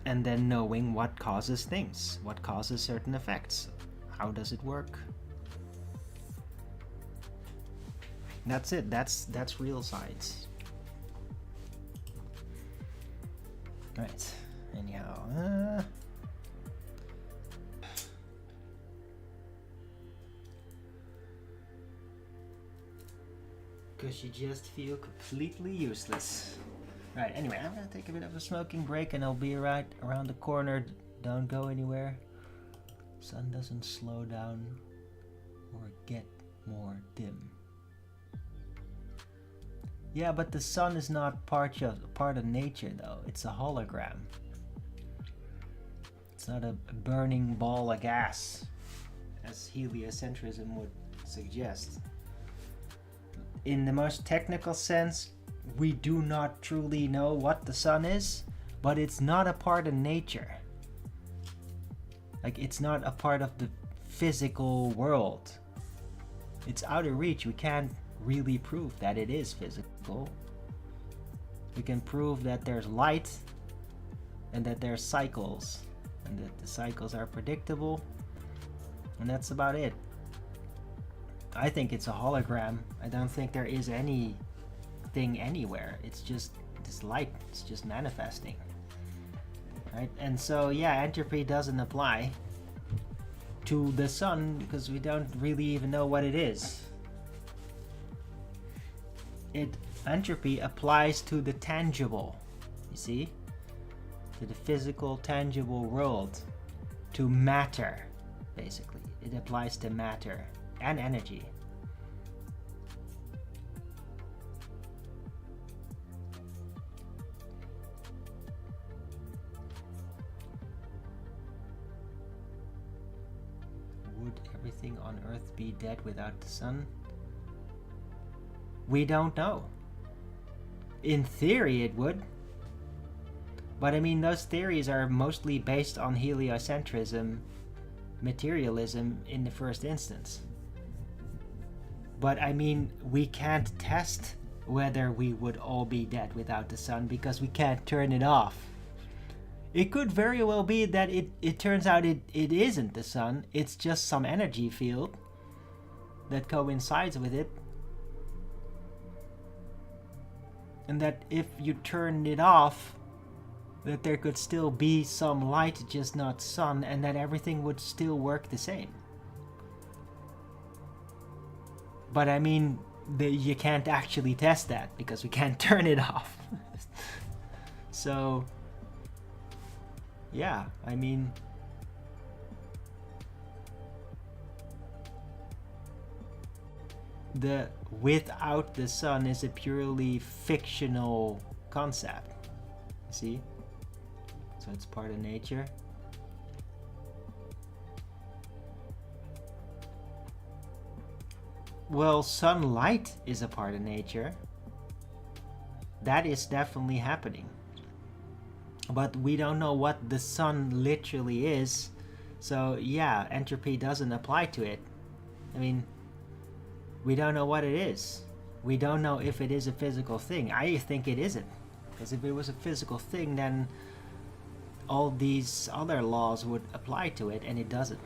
And then knowing what causes things, what causes certain effects. How does it work? That's it. That's real science. Right. Anyhow, because you just feel completely useless. Right, anyway, I'm gonna take a bit of a smoking break and I'll be right around the corner. Don't go anywhere. Sun doesn't slow down or get more dim. Yeah, but the sun is not part of nature though. It's a hologram. It's not a burning ball of gas, as heliocentrism would suggest. In the most technical sense, we do not truly know what the sun is, but it's not a part of nature. Like, it's not a part of the physical world. It's out of reach. We can't really prove that it is physical. We can prove that there's light and that there's cycles and that the cycles are predictable, and that's about it. I think it's a hologram. I don't think there is anything anywhere. It's just this light. It's just manifesting. Right? And so, yeah, entropy doesn't apply to the sun because we don't really even know what it is. Entropy applies to the tangible, you see? To the physical, tangible world. To matter, basically. It applies to matter and energy. Would everything on Earth be dead without the sun? We don't know. In theory it would. But I mean, those theories are mostly based on heliocentrism, materialism in the first instance. But I mean, we can't test whether we would all be dead without the sun because we can't turn it off. It could very well be that it turns out it isn't the sun, it's just some energy field that coincides with it. And that if you turn it off, that there could still be some light, just not sun, and that everything would still work the same. But I mean, you can't actually test that because we can't turn it off. So, yeah, I mean, the without the sun is a purely fictional concept. See? So it's part of nature. Well, sunlight is a part of nature. That is definitely happening. But we don't know what the sun literally is. So yeah, entropy doesn't apply to it. I mean, we don't know what it is. We don't know if it is a physical thing. I think it isn't. Because if it was a physical thing, then all these other laws would apply to it, and it doesn't.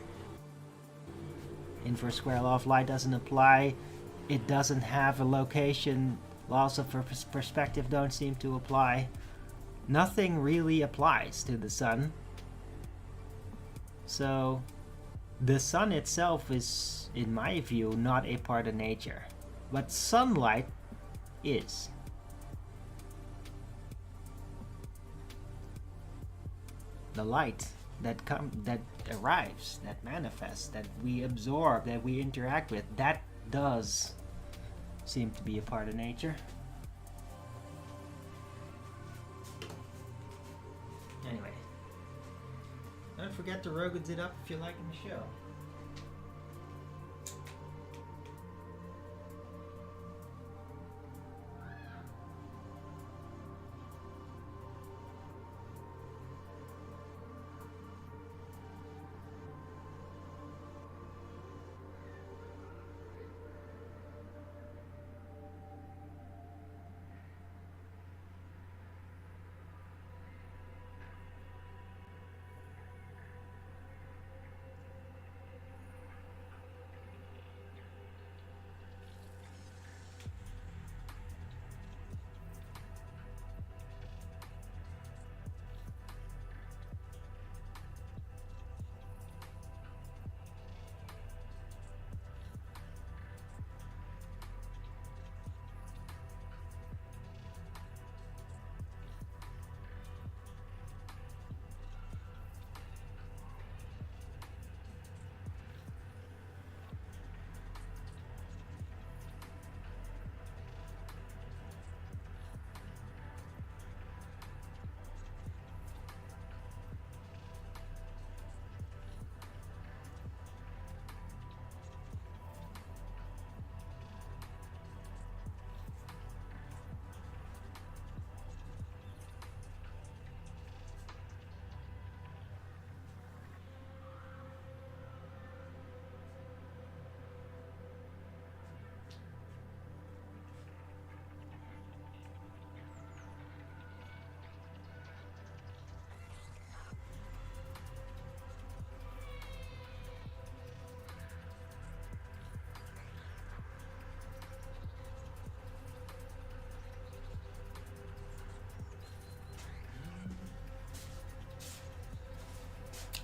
Inverse square law of light doesn't apply. It doesn't have a location. Laws of perspective don't seem to apply. Nothing really applies to the sun. So, The sun itself is, in my view, not a part of nature, but sunlight is. The light that arrives, that manifests, that we absorb, that we interact with, that does seem to be a part of nature. Anyway, don't forget to Rogan's it up if you're liking the show.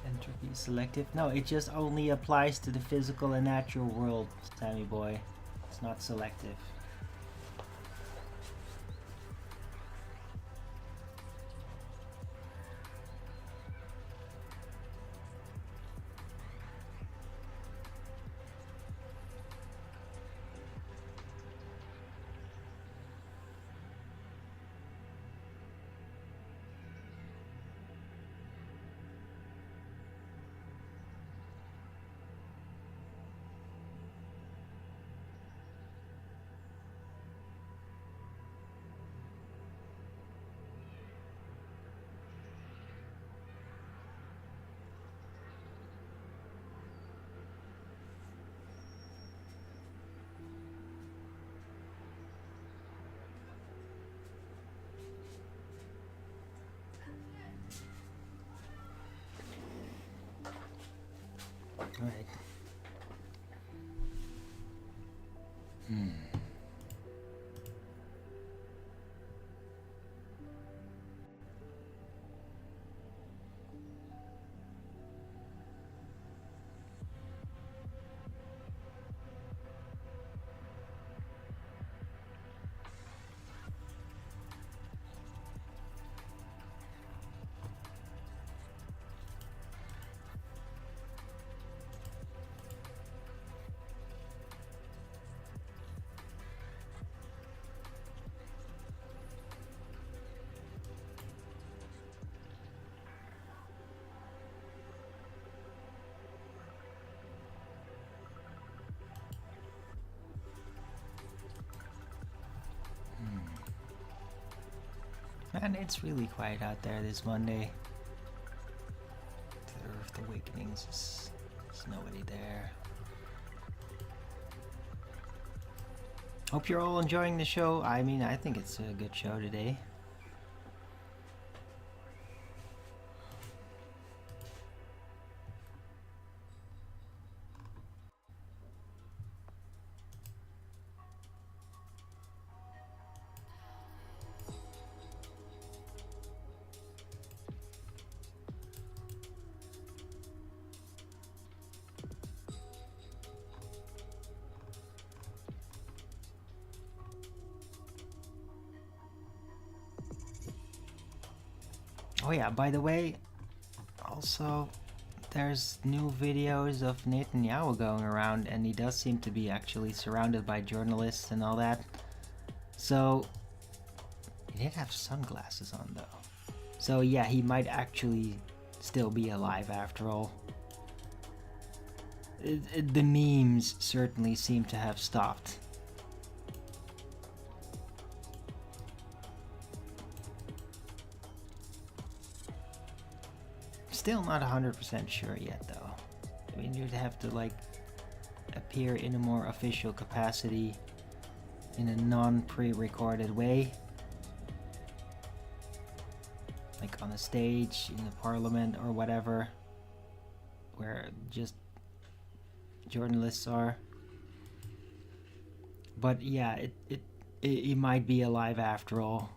Entropy is selective? No, it just only applies to the physical and natural world, Sammy boy. It's not selective. Right. Man, it's really quiet out there this Monday. The Earth Awakenings, there's nobody there. Hope you're all enjoying the show. I mean, I think it's a good show today. Oh yeah, by the way, also, there's new videos of Netanyahu going around, and he does seem to be actually surrounded by journalists and all that. So, he did have sunglasses on though. So yeah, he might actually still be alive after all. The memes certainly seem to have stopped. Still not 100% sure yet though. I mean, you'd have to like appear in a more official capacity in a non-pre-recorded way. Like on a stage, in the parliament or whatever, where just journalists are. But yeah, it might be alive after all.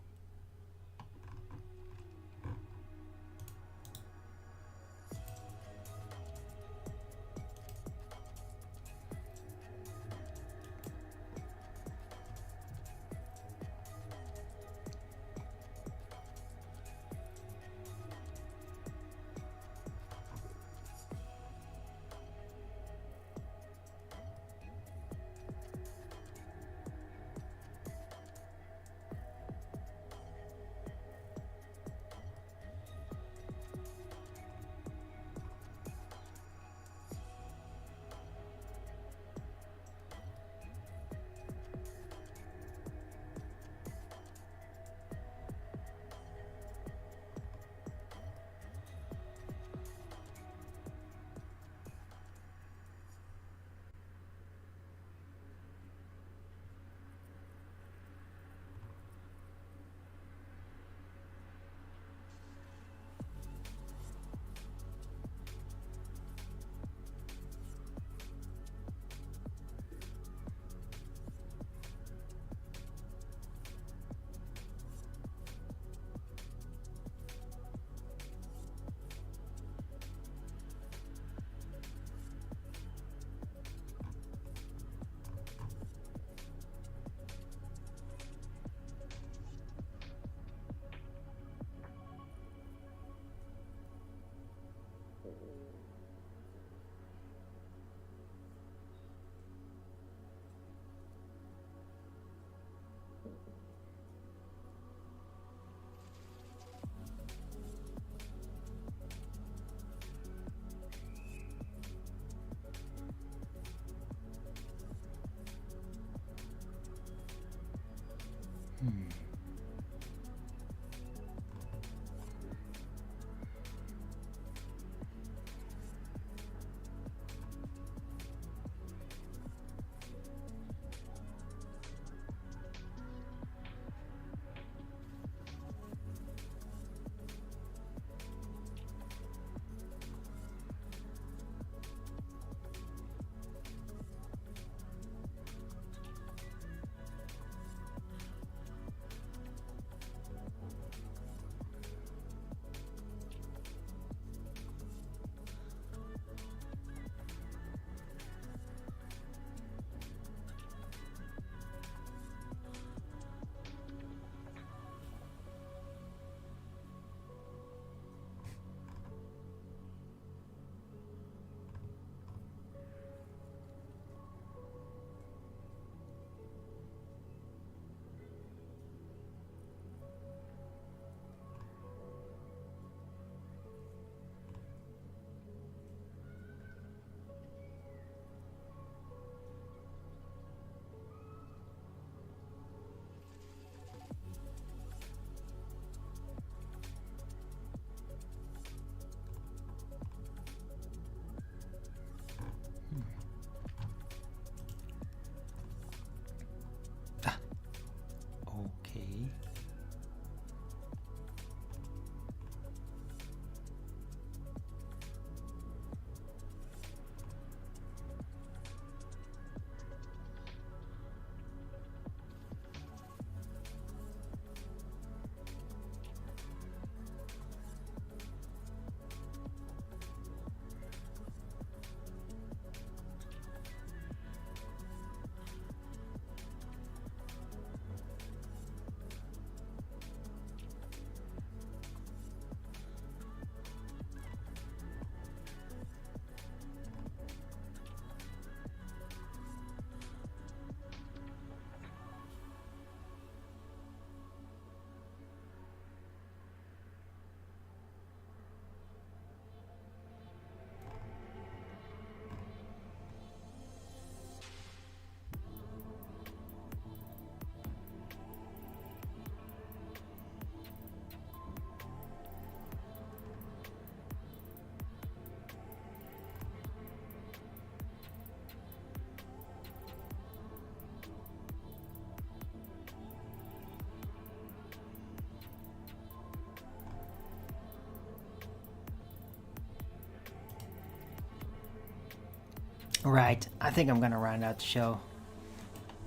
Right, I think I'm gonna round out the show.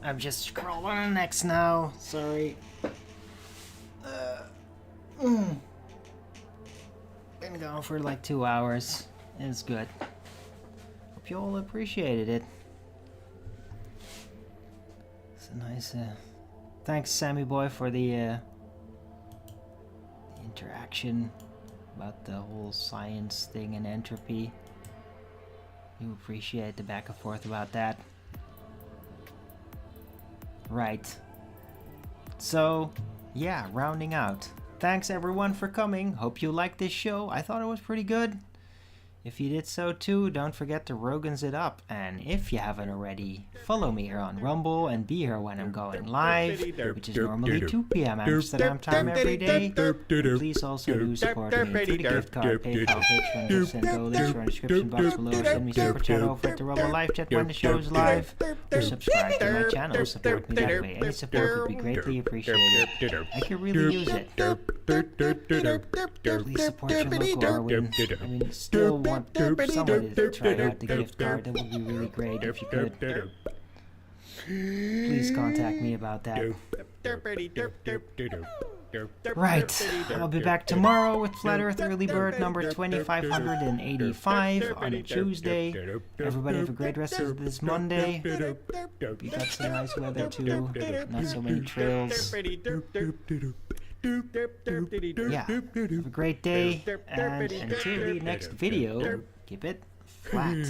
I'm just scrolling next now. Sorry. Been going for like 2 hours. It's good. Hope you all appreciated it. It's a nice. Thanks, Sammy Boy, for the interaction about the whole science thing and entropy. You appreciate the back and forth about that. Right. So, yeah, rounding out. Thanks everyone for coming. Hope you liked this show. I thought it was pretty good. If you did so too, don't forget to Rogan's it up. And if you haven't already, follow me here on Rumble and be here when I'm going live, which is normally 2 p.m. Amsterdam time every day. Please also do support me through the gift card, PayPal, Patreon, gifts, and Go. Links are in the description box below. Send me super chat over at the Rumble live chat when the show is live. Or subscribe to my channel, support me that way. Any support would be greatly appreciated. I could really use it. Please support your local Arwen. I mean, still want someone to try out the gift card. That would be really great if you could. Please contact me about that. Right, I'll be back tomorrow with Flat Earth Early Bird number 2585 on a Tuesday. Everybody have a great rest of this Monday. We got some nice weather too, not so many trails. Yeah, have a great day, and until the next video, keep it flat.